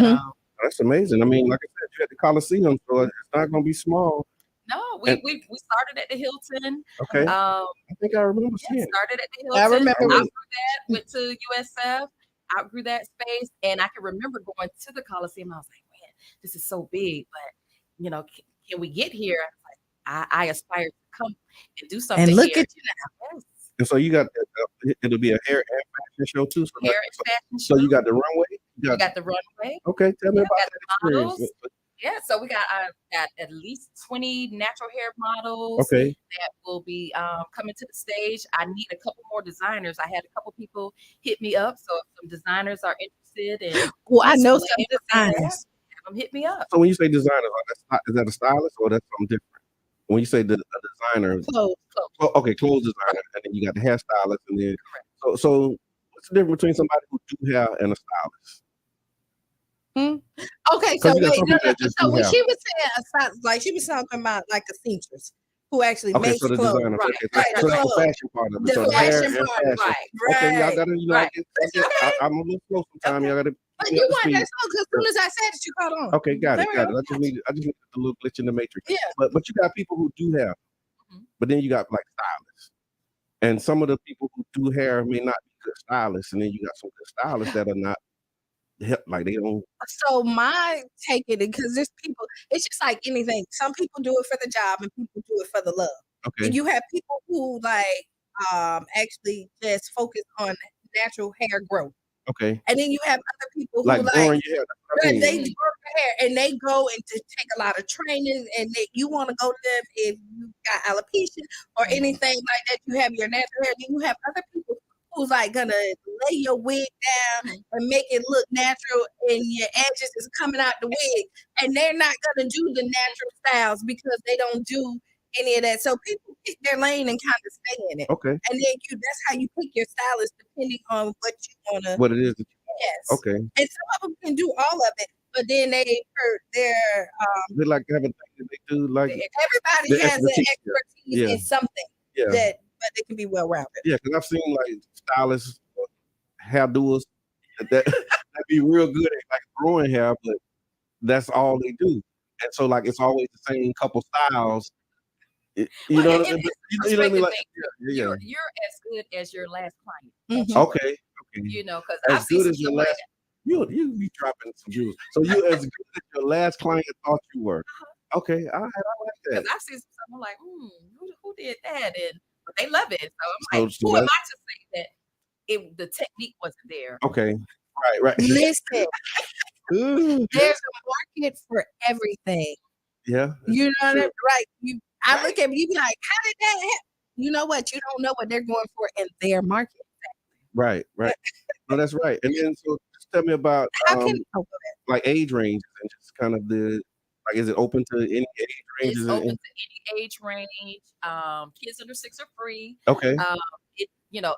That's amazing. I mean, like I said, you at the Coliseum, so it's not going to be small. no, we started at the Hilton. Okay. I think I remember seeing. Started at the Hilton. I remember. Outgrew that. Went to USF. Outgrew that space, and I can remember going to the Coliseum. I was like, man, this is so big, but can we get here? I aspire to come and do something. And look here. at you now. Yes. And so you got it'll be a hair and fashion show too. So, Hair and fashion so you got the runway. We got the runway. Okay, tell me Yeah, about got that the experience. models. Yeah, so we got at least 20 natural hair models Okay. that will be coming to the stage. I need a couple more designers. I had a couple people hit me up, so if some designers are interested in Well, I know some displaying designers. have them hit me up. So when you say designer, is that a stylist or that's something different? When you say a designer, Clothes. okay, clothes designer, and then you got the hairstylist, and then so what's the difference between somebody who do hair and a stylist? Okay, 'Cause so you got wait, some no, people that just so do when hair. she was saying like she was talking about like the seamstress who actually Okay, makes so the clothes, designer, right? okay, Right, so the that's the clothes. fashion part of it. The So the hair fashion and part, fashion. right, Okay, y'all right, gotta, right. I'm a little slow sometimes. Y'all gotta. But you weren't that slow because as soon as I said it, you caught on. Okay, got it. There we go. I just need a little glitch in the matrix. Yeah. But you got people who do hair, but then you got like stylists, and some of the people who do hair may not be good stylists, and then you got some good stylists that are not like they don't. So my take it because there's people. It's just like anything. Some people do it for the job, and people do it for the love. Okay. And you have people who like actually just focus on natural hair growth. Okay. And then you have other people who Like growing your hair. That's what I they mean. grow their hair and they go and to take a lot of training and you want to go to them if you got alopecia or anything like that. You have your natural hair. Then you have other people who's like gonna lay your wig down and make it look natural and your edges is coming out the wig. And they're not gonna do the natural styles because they don't do any of that. So people pick their lane and kind of stay in it. Okay. And then that's how you pick your stylist depending on what you wanna What it is. Yes. Okay. And some of them can do all of it, but then they They like have a thing that they do like everybody the has an expertise. expertise in something Yeah. but they can be well rounded. Yeah, because I've seen like stylists, hair doers that be real good at like growing hair, but that's all they do. And so like it's always the same couple styles. You know what I mean? You know what I mean? Like, yeah. You're as good as your last client. Okay. You know, because As I've seen good some as your stuff like last. You be dropping some jewels. So you as good as your last client thought you were. Okay, all right, I like that. Because I've seen some stuff, I'm like, who did that? But they love it. So I'm like, So who am I that's- to say that the technique wasn't there? Okay, right. Listen, Ooh, there's a market for everything. yeah. You know what I mean? Right. I look at you be like, how did that happen? You know what? You don't know what they're going for in their market. Right. No, that's right. And then so just tell me about like age ranges and just kind of is it open to any age ranges? It's open to any age range. Kids under 6 are free. Okay.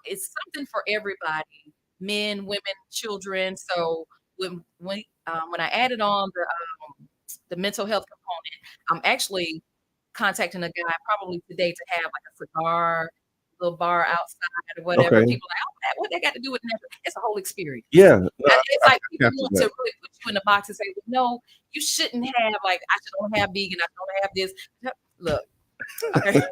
It's something for everybody, men, women, children. So when I added on the mental health component, I'm actually contacting a guy probably today to have like a cigar, little bar outside or whatever. Okay. People are like, what they got to do with that? It's a whole experience. Yeah. No, It's like people capture want that. to really put you in a box and say, well, no, you shouldn't have like I don't have vegan, I don't have this. Look, okay.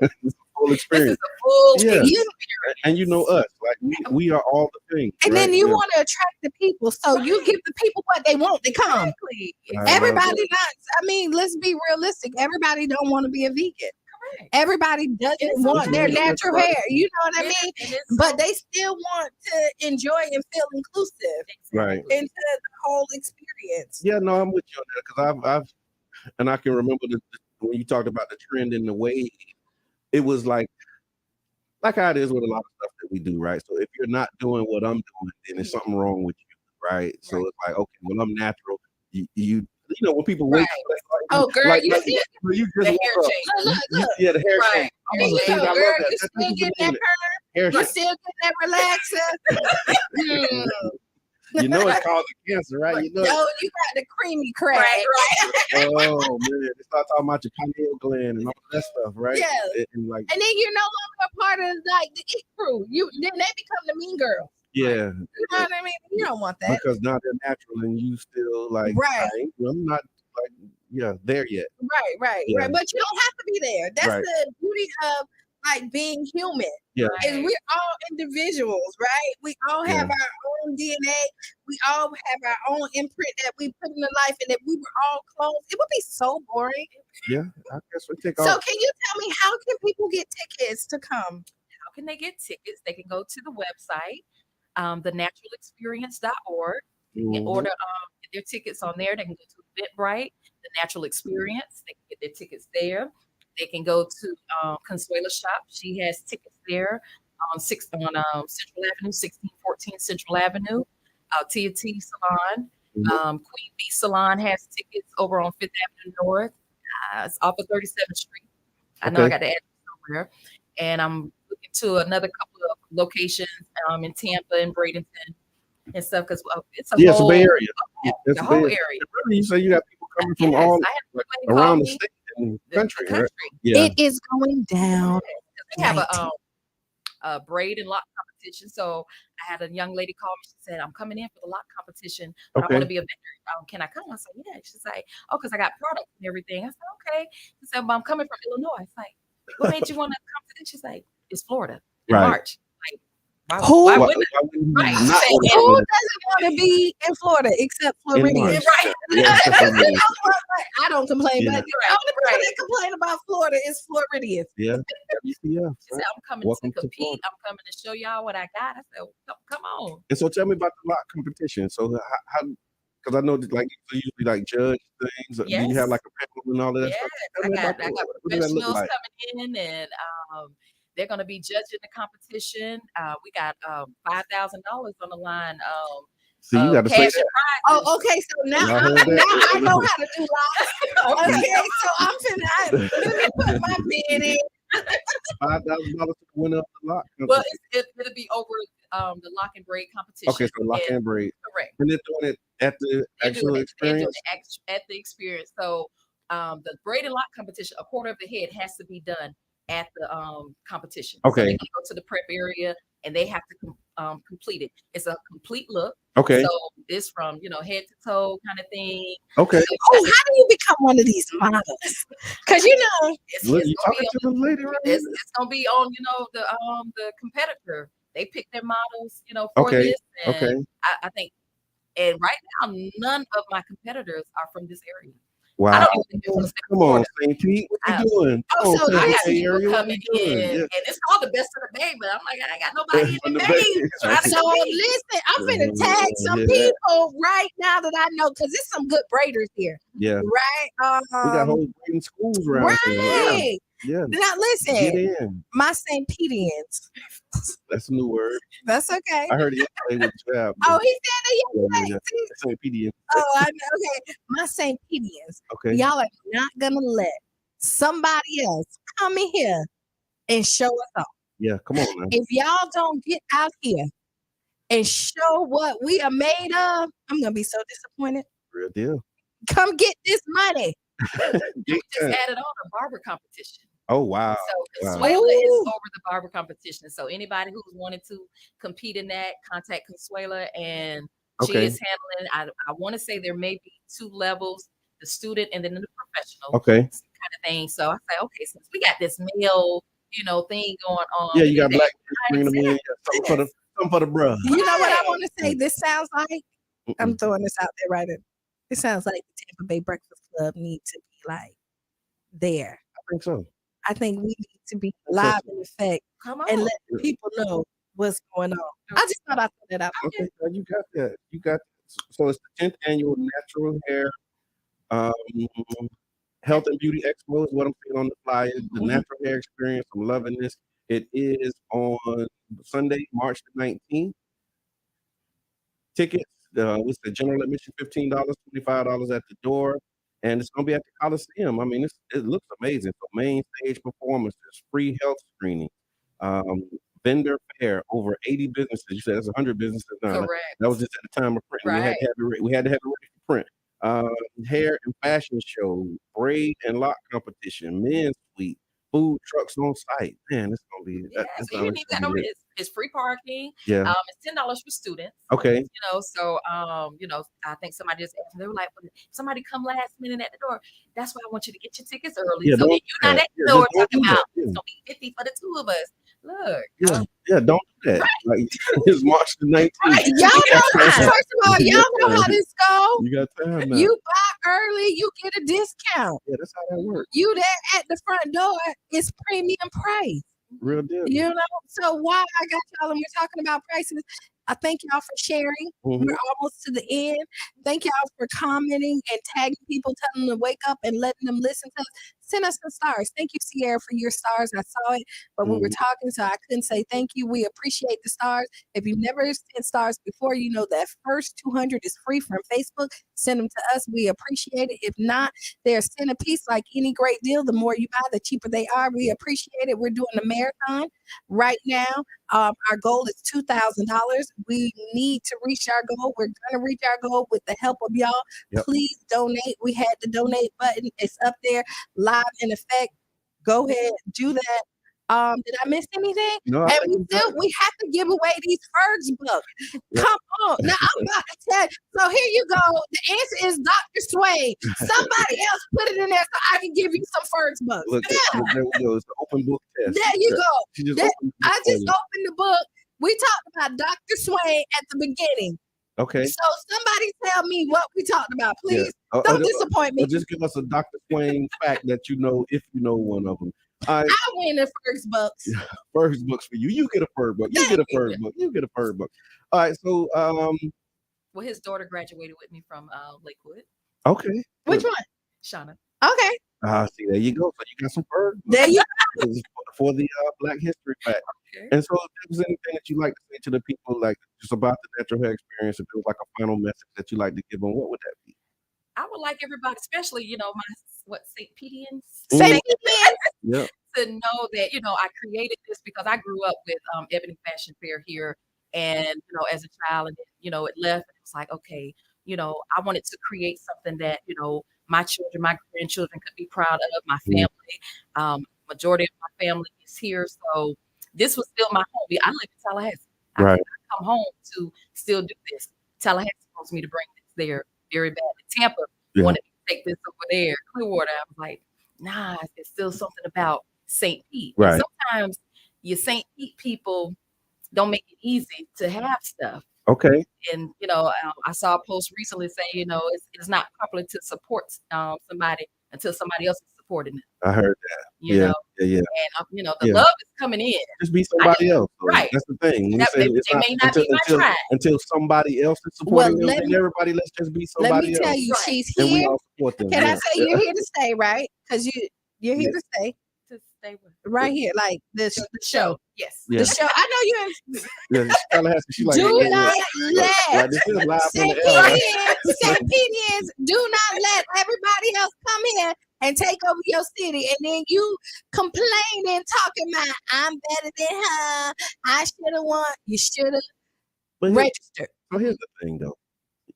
full This is experience. a full Yeah. experience. And you know us, like we are all the things. And right? then you Yeah. want to attract the people, so you give the people what they want to come. Exactly. Everybody not. I mean, let's be realistic. Everybody don't want to be a vegan. Correct. Everybody doesn't It's want okay. their That's natural right. hair. You know what I Yeah, mean? and it's But so- they still want to enjoy and feel inclusive Right. into the whole experience. Yeah, no, I'm with you on that because I've and I can remember when you talked about the trend in the wave, it was like how it is with a lot of stuff that we do, right? So if you're not doing what I'm doing, then there's something wrong with you, right? So it's like, okay, when I'm natural, you know, when people wake up, Oh, girl, you see it? you The just hair woke up. change. Look. Yeah, the hair Right. change. I'm There gonna you see, I go. love Girl, that. you That's still what getting you that believe perm? Hair You change. still getting that relaxer? You know it's causing cancer, right? You know. Oh, you got the creamy crack. Right. Oh man, they start talking about your pineal gland and all that stuff, right? Yeah. And like, And then you're no longer a part of like the it crew. Then they become the mean girls. yeah, You know what I mean? You don't want that. because now they're natural and you still like, Right. I'm not like, there yet. Right. Yeah. But you don't have to be there. That's Right. the beauty of like being human. Yeah. Is we're all individuals, right? We all have our own DNA. We all have our own imprint that we put in the life, and if we were all clones, it would be so boring. Yeah, I guess we take So off. can you tell me how can people get tickets to come? How can they get tickets? They can go to the website, thenaturalexperience.org. They can order get their tickets on there. They can go to Eventbrite, The Natural Experience. They can get their tickets there. They can go to Consuela Shop. She has tickets there on Central Avenue, 1614 Central Avenue. Tia T Salon. Queen Bee Salon has tickets over on 5th Avenue North. It's off of 37th Street. I know I got the address somewhere. And I'm looking to another couple of locations in Tampa and Bradenton and stuff because it's a It's a whole Bay Area. It's the a whole Bay area. Really, you say you got people coming from Yes, all I had like, somebody call around the me, state and the country, right? country. Yeah. It is going down. They have a braid and lock competition. So I had a young lady call me. She said, "I'm coming in for the lock competition, but I want to be a vendor. Can I come?" I said, "Yeah." She's like, "Oh, because I got products and everything." I said, "Okay." She said, "But I'm coming from Illinois." It's like, "What made you want to come to this?" She's like, "It's Florida in Right. March." Like, Who- why Why wouldn't I? wouldn't you Right. not Say, wanna and go Who there? doesn't want to be in Florida except In Floridians? March. Right. Yeah, definitely. I don't complain, Yeah. but the only people that complain about Florida is Floridians. Yeah. Yeah. She said, "I'm coming Welcome to to compete. Florida. I'm coming to show y'all what I got." I said, "Come on." And so tell me about the lock competition. So how because I know that like you usually like judge things. Do you have Yes. like a panel and all of that Yes, stuff? I Tell me got about that. What does that look professionals like? coming in, and they're going to be judging the competition. We got $5,000 on the line. See, you got to say Cash and that. prizes. Oh, okay. So now Y'all heard that? I know how to do locks. Okay, so I'm finna let me put my bid in. $5,000 to win up the lock. Well, it'll be over the lock and braid competition. Okay, so lock and braid. Correct. And they're doing it at the They're actual doing experience. it at the experience. So the braid and lock competition, a quarter of the head has to be done at the competition. Okay. So they can go to the prep area and they have to complete it. It's a complete look. Okay. So it's from head to toe kind of thing. Okay. So Oh, how do you become one of these models? Because it's Look, gonna you talking to the lady right it's, here? it's gonna be on the competitor. They pick their models for Okay. this. And Okay. I think, and right now none of my competitors are from this area. I Wow. don't even think they're from the state of Come on, Florida. St. Pete. What you I- doing? Come Oh, on, so St. I Pete got Bay people area. What coming you doing? in, Yeah. and it's called the best of the Bay, but I'm like, I ain't got nobody in the Bay trying to So compete. listen, I'm finna tag some Yeah. people right now that I know because there's some good braiders here, Yeah. right? We got whole braiding schools around here. right. Yeah. Now Get listen, in. my St. Petians. That's a new word. That's okay. I heard it yesterday with Jab. Oh, he said that yesterday. Yeah. See? St. Pete. Oh, I know. Okay, my St. Petians. Okay. Y'all are not gonna let somebody else come in here and show us off. Yeah, come on now. If y'all don't get out here and show what we are made of, I'm gonna be so disappointed. Real deal. Come get this money. Big Just time. added on a barber competition. Oh wow. So Wow. Consuela is Ooh. over the barber competition. So anybody who's wanted to compete in that, contact Consuela, and she Okay. is handling. I want to say there may be 2 levels: the student and then the professional. Okay. Kind of thing. So I say, okay, since we got this male thing going on. Yeah, you got with black that. bringing them in. Yeah, something for the bruh. You know what I want to say? This sounds like I'm throwing this out there right now. It sounds like the Tampa Bay Breakfast Club need to be like there. I think so. I think we need to be live in effect and let the people know what's going on. I just thought I'd throw that out. Okay, you got that. You got so it's the 10th annual Natural Hair Health and Beauty Expo is what I'm seeing on the flyer. The Natural Hair Experience. I'm loving this. It is on Sunday, March the 19th. Tickets, what's the general admission? $15, $25 at the door. And it's going to be at the Coliseum. I mean, it looks amazing. So main stage performances, free health screening, vendor fair, over 80 businesses. You said that's 100 businesses now. Correct. That was just at the time of print. We had to have it ready for print. Hair and fashion show, braid and lock competition, men's suite, food trucks on site. Man, it's gonna be. So you need that over. It's free parking. Yeah. It's $10 for students. Okay. So I think somebody just asked me. They were like, "Well, somebody come last minute at the door." That's why I want you to get your tickets early. Yeah, so that you're not at the door talking about yeah. it's gonna be 50 for the two of us. Look. Yeah, don't do that. Right. Like, it's March the 19th. Right. Y'all know how, first of all, y'all know how this go. You got time now. You buy early, you get a discount. Yeah, that's how that works. You there at the front door, it's premium price. Real deal. You know, so while I got y'all and we're talking about prices, I thank y'all for sharing. Mhm. We're almost to the end. Thank y'all for commenting and tagging people, telling them to wake up and letting them listen to us. Send us some stars. Thank you, Sierra, for your stars. I saw it, but we were talking, so I couldn't say thank you. We appreciate the stars. If you've never sent stars before, you know that first 200 is free from Facebook. Send them to us. We appreciate it. If not, they're a cent a piece like any great deal. The more you buy, the cheaper they are. We appreciate it. We're doing a marathon right now. Our goal is $2,000. We need to reach our goal. We're going to reach our goal with the help of y'all. Yep. Please donate. We had the donate button. It's up there, live in effect. Go ahead, do that. Did I miss anything? No, And we have to give away these Fergs books. Yep. Come on. Now I'm about to tell you. So here you go. The answer is Dr. Swain. Somebody else put it in there so I can give you some Fergs books. Look, there we go. It's an open book test. There you go. She just That- opened the book I for just you. opened the book. We talked about Dr. Swain at the beginning. Okay. So somebody tell me what we talked about, Yeah. please. Don't disappoint me. Or just give us a Dr. Swain fact that you know if you know one of them. All right. I win the Fergs books. First books for you. You get a Ferg book. You get a Ferg book. You get a Ferg book. All right. So Well, his daughter graduated with me from Lakewood. okay. Which one? Shauna. Okay. See, there you go. So you got some Ferg books. There you for the Black History Fact. Okay. And so, if there was anything that you like to say to the people, like just about the natural hair experience, if there was like a final message that you like to give them, what would that be? I would like everybody, especially my St. Pedians, St. Yeah. to know that I created this because I grew up with Ebony Fashion Fair here, and as a child, and it left, and it was like, okay, I wanted to create something that my children, my grandchildren could be proud of. My family, majority of my family is here, so this was still my home. I live in Tallahassee. Right. I come home to still do this. Tallahassee wants me to bring this there very bad. Tampa wanted me to take this over there. Clearwater, I was like, nah, it's still something about St. Pete. And Right. sometimes your St. Pete people don't make it easy to have stuff. Okay. And I saw a post recently saying, it's not popular to support somebody until somebody else is supporting them. I heard that. You Yeah. know, Yeah. and the Yeah. love is coming in. Just be somebody else. So right. That's the thing. When you That- say they- it's they not, may not be my tribe. until somebody else is supporting them, let then me- everybody let's just be Let somebody me else. tell you, she's And we here. all support them. Can I yeah. say you're here to stay, right? Because you're here to stay. To stay with Right here, like the show. Yes. Yeah. The show. I know you're Yeah, Tallahassee, she like, do yeah, not yeah. let Right, this is live from St. the air. Right? St. Pedians, do not let everybody else come here and take over your city. And then you complaining, talking about, I'm better than her. I should have won. You should have But registered. So here's the thing, though.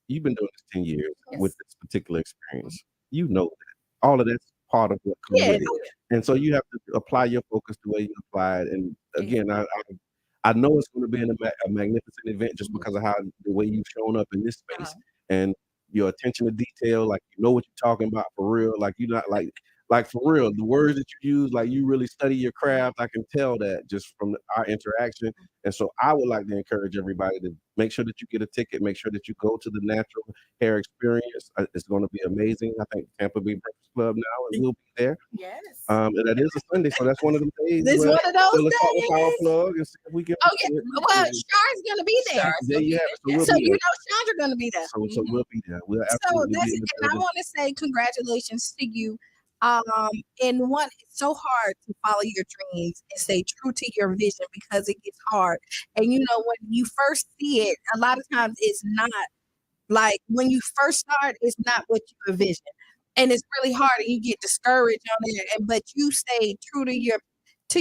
You've been doing this 10 years with this particular experience. You know that. All of that's part of what comes with it. And so you have to apply your focus the way you apply it. And again, I know it's going to be a magnificent event just because of how the way you've shown up in this space and your attention to detail. Like, you know what you're talking about for real. Like, you're not like, Like for real, the words that you use, like you really study your craft. I can tell that just from our interaction. And so I would like to encourage everybody to make sure that you get a ticket, make sure that you go to the Natural Hair Experience. It's going to be amazing. I think Tampa Bay Breakfast Club now, and we'll be there. Yes. And that is a Sunday, so that's one of the days. This where, one of those so let's talk with Power days. Plug and see if we can. Oh yeah, well, Shar's gonna be there. There you have it. So, we'll So be you there. know Chandra gonna be there. So we'll be there. We'll So absolutely that's be in the and I building. want to say congratulations to you. And one, it's so hard to follow your dreams and stay true to your vision because it gets hard. And you know, when you first see it, a lot of times it's not like when you first start, it's not what you envision. And it's really hard and you get discouraged on it. But you stay true to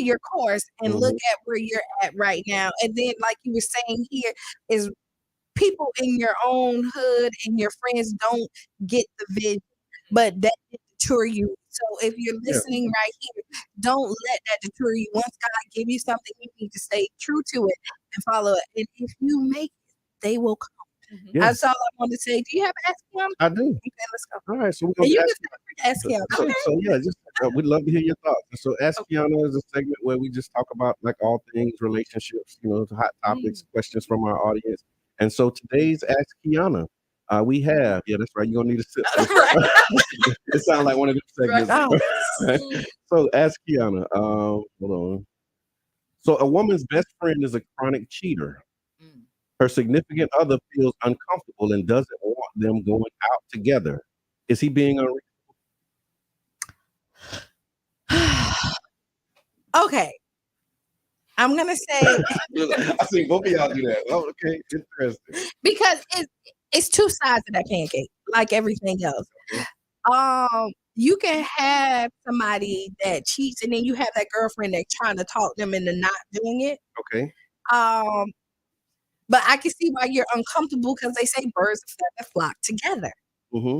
your course and look at where you're at right now. And then like you were saying here is people in your own hood and your friends don't get the vision, but that deter you. So if you're listening right here, don't let that deter you. Once God give you something, you need to stay true to it and follow it. And if you make it, they will come. That's all I want to say. Do you have an ask him? I do. Okay, let's go. All right, so we're And gonna you ask. can ask him. So, Okay. so yeah, just we'd love to hear your thoughts. And so, Ask Qiana is a segment where we just talk about like all things relationships, hot topics, questions from our audience. And so today's Ask Qiana, we have that's right. You're gonna need a sip. It sounds like one of the segments. So, Ask Qiana. Hold on. So, a woman's best friend is a chronic cheater. Her significant other feels uncomfortable and doesn't want them going out together. Is he being unreasonable? Okay. I'm gonna say I see both of y'all do that. Oh, okay, interesting. because it's two sides of that pancake, like everything else. You can have somebody that cheats, and then you have that girlfriend that's trying to talk them into not doing it. Okay. But I can see why you're uncomfortable because they say birds of feather flock together. Mm-hmm.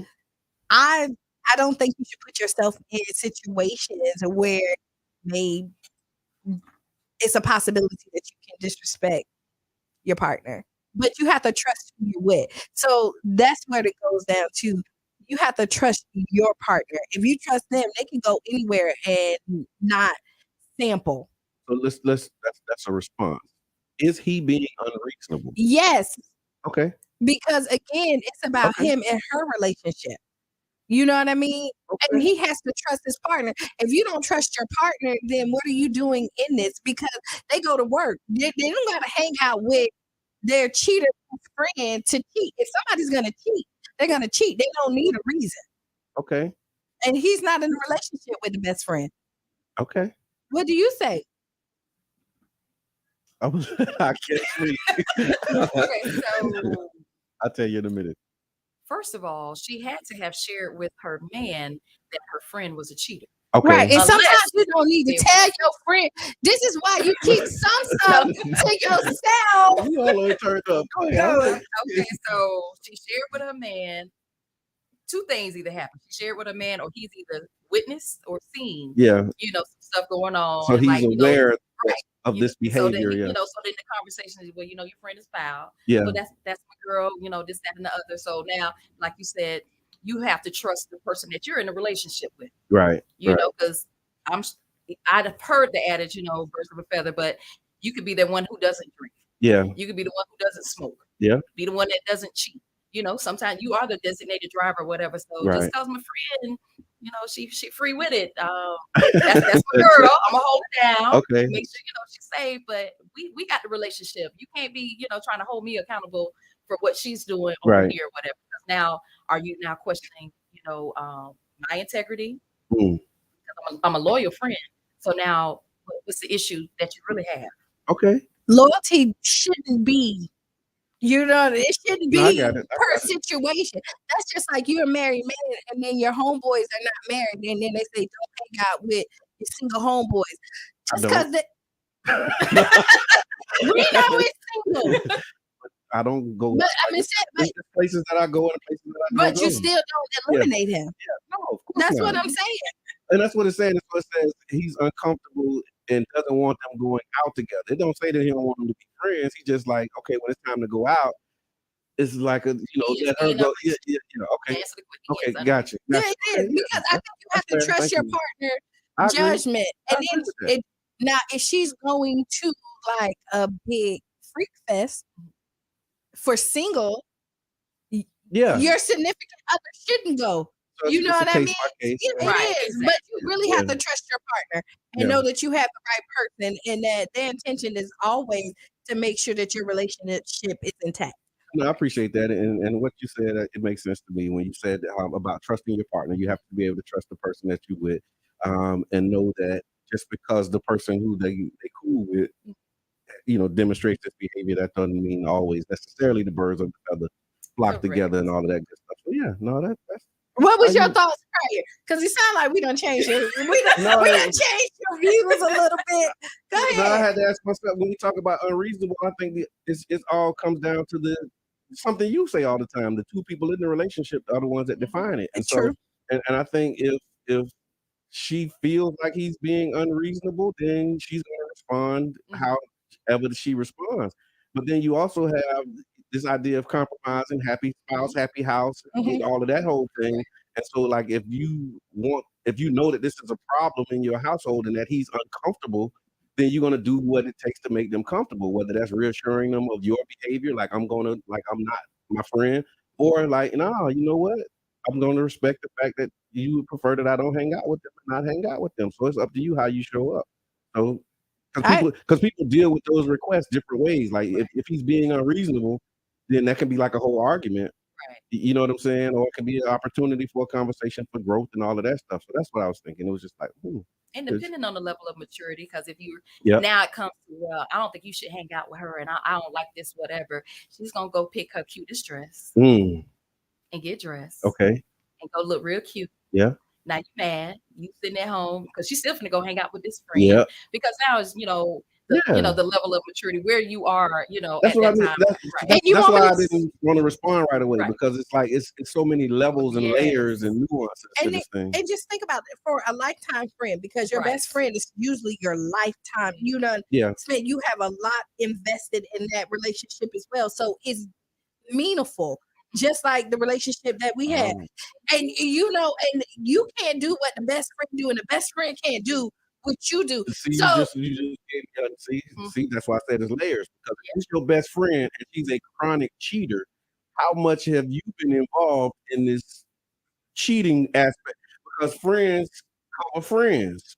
I don't think you should put yourself in situations where it's a possibility that you can disrespect your partner. But you have to trust who you're with. So that's where it goes down to. You have to trust your partner. If you trust them, they can go anywhere and not sample. So that's a response. Is he being unreasonable? Yes. Okay. Because again, it's about him and her relationship. You know what I mean? And he has to trust his partner. If you don't trust your partner, then what are you doing in this? Because they go to work. They don't got to hang out with their cheater friend to cheat. If somebody's going to cheat, they're going to cheat. They don't need a reason. Okay. And he's not in a relationship with the best friend. Okay. What do you say? I can't sleep. Okay, so I'll tell you in a minute. first of all, she had to have shared with her man that her friend was a cheater. Okay. Right. And sometimes Unless you don't need to tell your friend. This is why you keep some stuff to yourself. You all are turned up. Go ahead. Okay, so she shared with her man. Two things either happen. She shared with her man, or he's either witnessed or seen. Yeah. Some stuff going on. So he's like, aware right. of this So behavior. then, so then the conversation is, well, your friend is foul. Yeah. So that's my girl. This, that, and the other. So now, like you said, you have to trust the person that you're in a relationship with. Right. You know, because I'd have heard the adage, birds of a feather, but you could be the one who doesn't drink. Yeah. You could be the one who doesn't smoke. Yeah. Be the one that doesn't cheat. Sometimes you are the designated driver or whatever. So just because my friend, she free with it. That's my girl. I'm gonna hold it down. Okay. Make sure she's safe. But we got the relationship. You can't be trying to hold me accountable for what she's doing over here or whatever. Because now are you now questioning my integrity? I'm a loyal friend. So now what's the issue that you really have? Okay. Loyalty shouldn't be. It shouldn't be it. per situation. That's just like you're a married man and then your homeboys are not married. And then they say, don't hang out with your single homeboys. Just because we know it's single. I don't go. But I mean, the places that I go and the places that I but don't you go. still don't eliminate him. Yeah, no, of course That's not. what I'm saying. And that's what it's saying. It's what it says he's uncomfortable and doesn't want them going out together. It don't say that he don't want them to be friends. He's just like, okay, when it's time to go out, it's like let her go. Yeah, okay, okay, gotcha. Yeah, it is because I think you have to trust your partner judgment, and then now if she's going to like a big freak fest for single, your significant other shouldn't go. So You know what I mean? Case, it is, but you really have to trust your partner and know that you have the right person, and that their intention is always to make sure that your relationship is intact. No, I appreciate that, and what you said, it makes sense to me when you said about trusting your partner. You have to be able to trust the person that you with, and know that just because the person who they cool with, demonstrates this behavior, that doesn't mean always necessarily the birds of the feather flock together and all of that good stuff. So yeah, no, that's. What was your thoughts prior? Because it sounds like we done changed it. We done changed your views a little bit. Go ahead. No, I had to ask myself when we talk about unreasonable. I think it all comes down to something you say all the time. The two people in the relationship are the ones that define it. And so, and I think if she feels like he's being unreasonable, then she's going to respond however she responds. But then you also have this idea of compromising, happy spouse, happy house, all of that whole thing. And so, like, if you know that this is a problem in your household and that he's uncomfortable, then you're gonna do what it takes to make them comfortable, whether that's reassuring them of your behavior, like I'm not my friend, or like, no, you know what? I'm gonna respect the fact that you would prefer that I don't hang out with them and not hang out with them. So it's up to you how you show up. So because people deal with those requests different ways. Like if he's being unreasonable, then that can be like a whole argument. Right. You know what I'm saying? Or it can be an opportunity for a conversation for growth and all of that stuff. So that's what I was thinking. It was just like, and depending on the level of maturity, because if you now it comes to, well, I don't think you should hang out with her, and I don't like this, whatever. She's gonna go pick her cutest dress and get dressed. Okay. And go look real cute. Yeah. Now you mad, you sitting at home because she's still gonna go hang out with this friend. Yeah. Because now is the level of maturity where you are, that's at what that I mean. time. That's why I didn't want to respond right away because it's like it's so many levels and layers and nuances to this thing. And just think about it for a lifetime friend, because your best friend is usually your lifetime. You have a lot invested in that relationship as well. So it's meaningful. Just like the relationship that we had. And and you can't do what the best friend do, and the best friend can't do what you do. See, see, that's why I said it's layers. Because if it's your best friend and she's a chronic cheater, how much have you been involved in this cheating aspect? Because friends cover friends.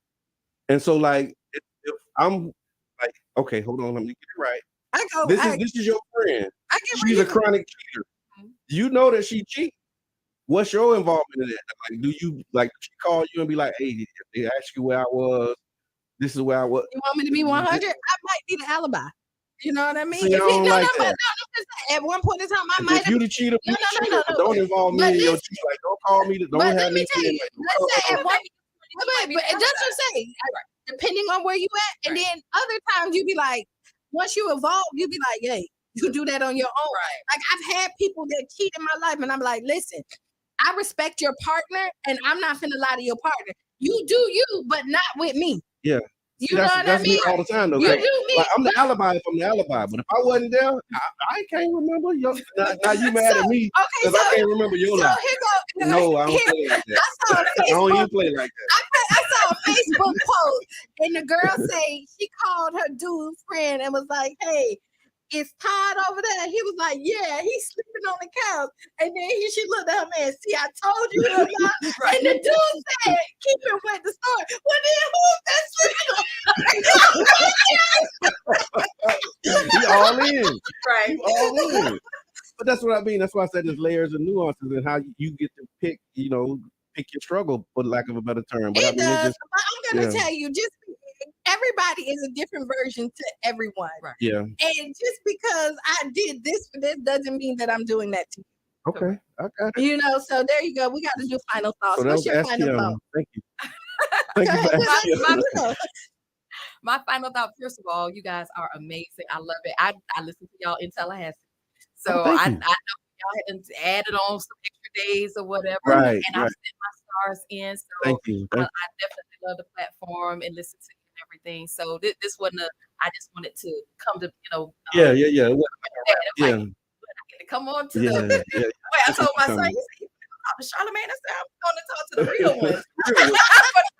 And so like if I'm like, okay, hold on, let me get it right. This is your friend. She's a chronic cheater. You know that she cheats. What's your involvement in that? Like, do you she call you and be like, hey, if they ask you where I was, this is where I was. You want me to be 100? I might be the alibi. You know what I mean? See, I don't like that. At one point in time, I might have. If you the cheater, don't involve me in your cheat. Like, don't call me. Don't have me. Let's say at one. But it doesn't say. Depending on where you at, and then other times you be like, once you evolve, you be like, hey. You do that on your own. Right. Like I've had people that cheat in my life, and I'm like, listen, I respect your partner, and I'm not finna lie to your partner. You do you, but not with me. Yeah. You know what I mean? Me all the time, though. You do me. Like, I'm the alibi if I'm the alibi, but if I wasn't there, I can't remember. Now you mad at me because I can't remember your life. No, I don't play like that. I don't even play like that. I saw a Facebook post, and the girl say she called her dude's friend and was like, hey, is Todd over there? He was like, yeah, he's sleeping on the couch. And then she looked at her man, see, I told you about. And the dude said, keep it with the story. Well, then who's that sleeping on? He all in. Right. He all in. But that's what I mean. That's why I said there's layers and nuances and how you get to pick your struggle, for lack of a better term. But it does. But I'm going to tell you, just everybody is a different version to everyone. Right. Yeah. And just because I did this for this doesn't mean that I'm doing that to you. Okay. I got it. So there you go. We got to do final thoughts. So what's your final Qiana. thought? Thank you. Thank you for my final thought, first of all, you guys are amazing. I love it. I listen to y'all in Tallahassee. So I know y'all had added on some extra days or whatever. Right. And I sent my stars in. So thank you. I definitely love the platform and listen to you and everything. So this wasn't I just wanted to come to, Yeah. I get to Come on to Yeah, the. yeah. Wait, I told my son, Coming. he said, "You finna talk to Charlamagne." I said, "I'm going to talk to the real ones."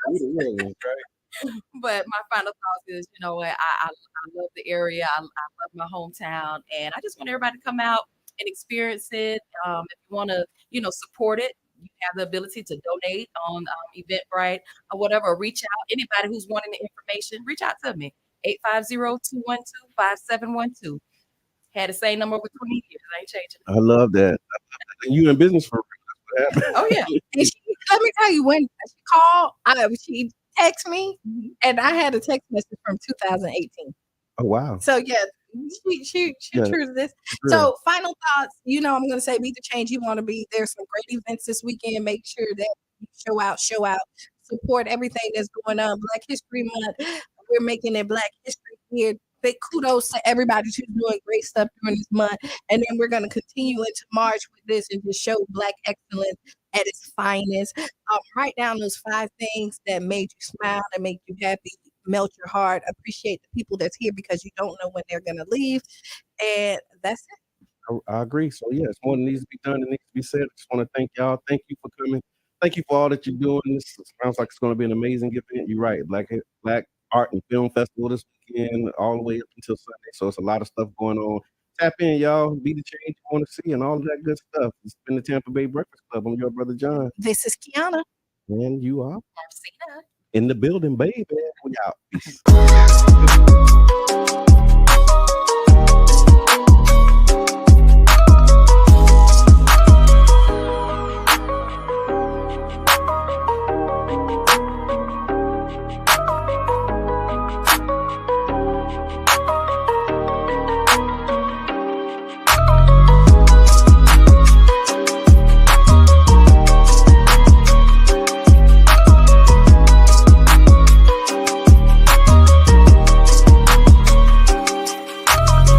Real ones, right? But my final thoughts is, you know what, I love the area. I love my hometown, and I just want everybody to come out and experience it. If you want to, support it, you have the ability to donate on Eventbrite or whatever. Or reach out. Anybody who's wanting the information, reach out to me. 850-212-5712. Had the same number for 20 years. I ain't changing it. I love that. And you in business for real. That's what Oh yeah. happened. And let me tell you, when she called, she texted me, and I had a text message from 2018. Oh wow. So yeah, she Yeah, true to this. real. So final thoughts. I'm gonna say be the change you want to be. There's some great events this weekend. Make sure that you show out, support everything that's going on. Black History Month. We're making it Black History here. Big kudos to everybody who's doing great stuff during this month. And then we're gonna continue into March with this and just show Black excellence at its finest. Write down those 5 things that made you smile, that make you happy, melt your heart. Appreciate the people that's here because you don't know when they're gonna leave. And that's it. I agree. So yeah, it's more that needs to be done. It needs to be said. I just want to thank y'all. Thank you for coming. Thank you for all that you're doing. This sounds like it's going to be an amazing event. You're right. Black Art and Film Festival this weekend, all the way up until Sunday. So it's a lot of stuff going on. Tap in, y'all. Be the change you want to see, and all of that good stuff. It's been the Tampa Bay Breakfast Club. I'm your brother John, This is Qiana. and you are Marcina. in the building, baby. We out. Peace.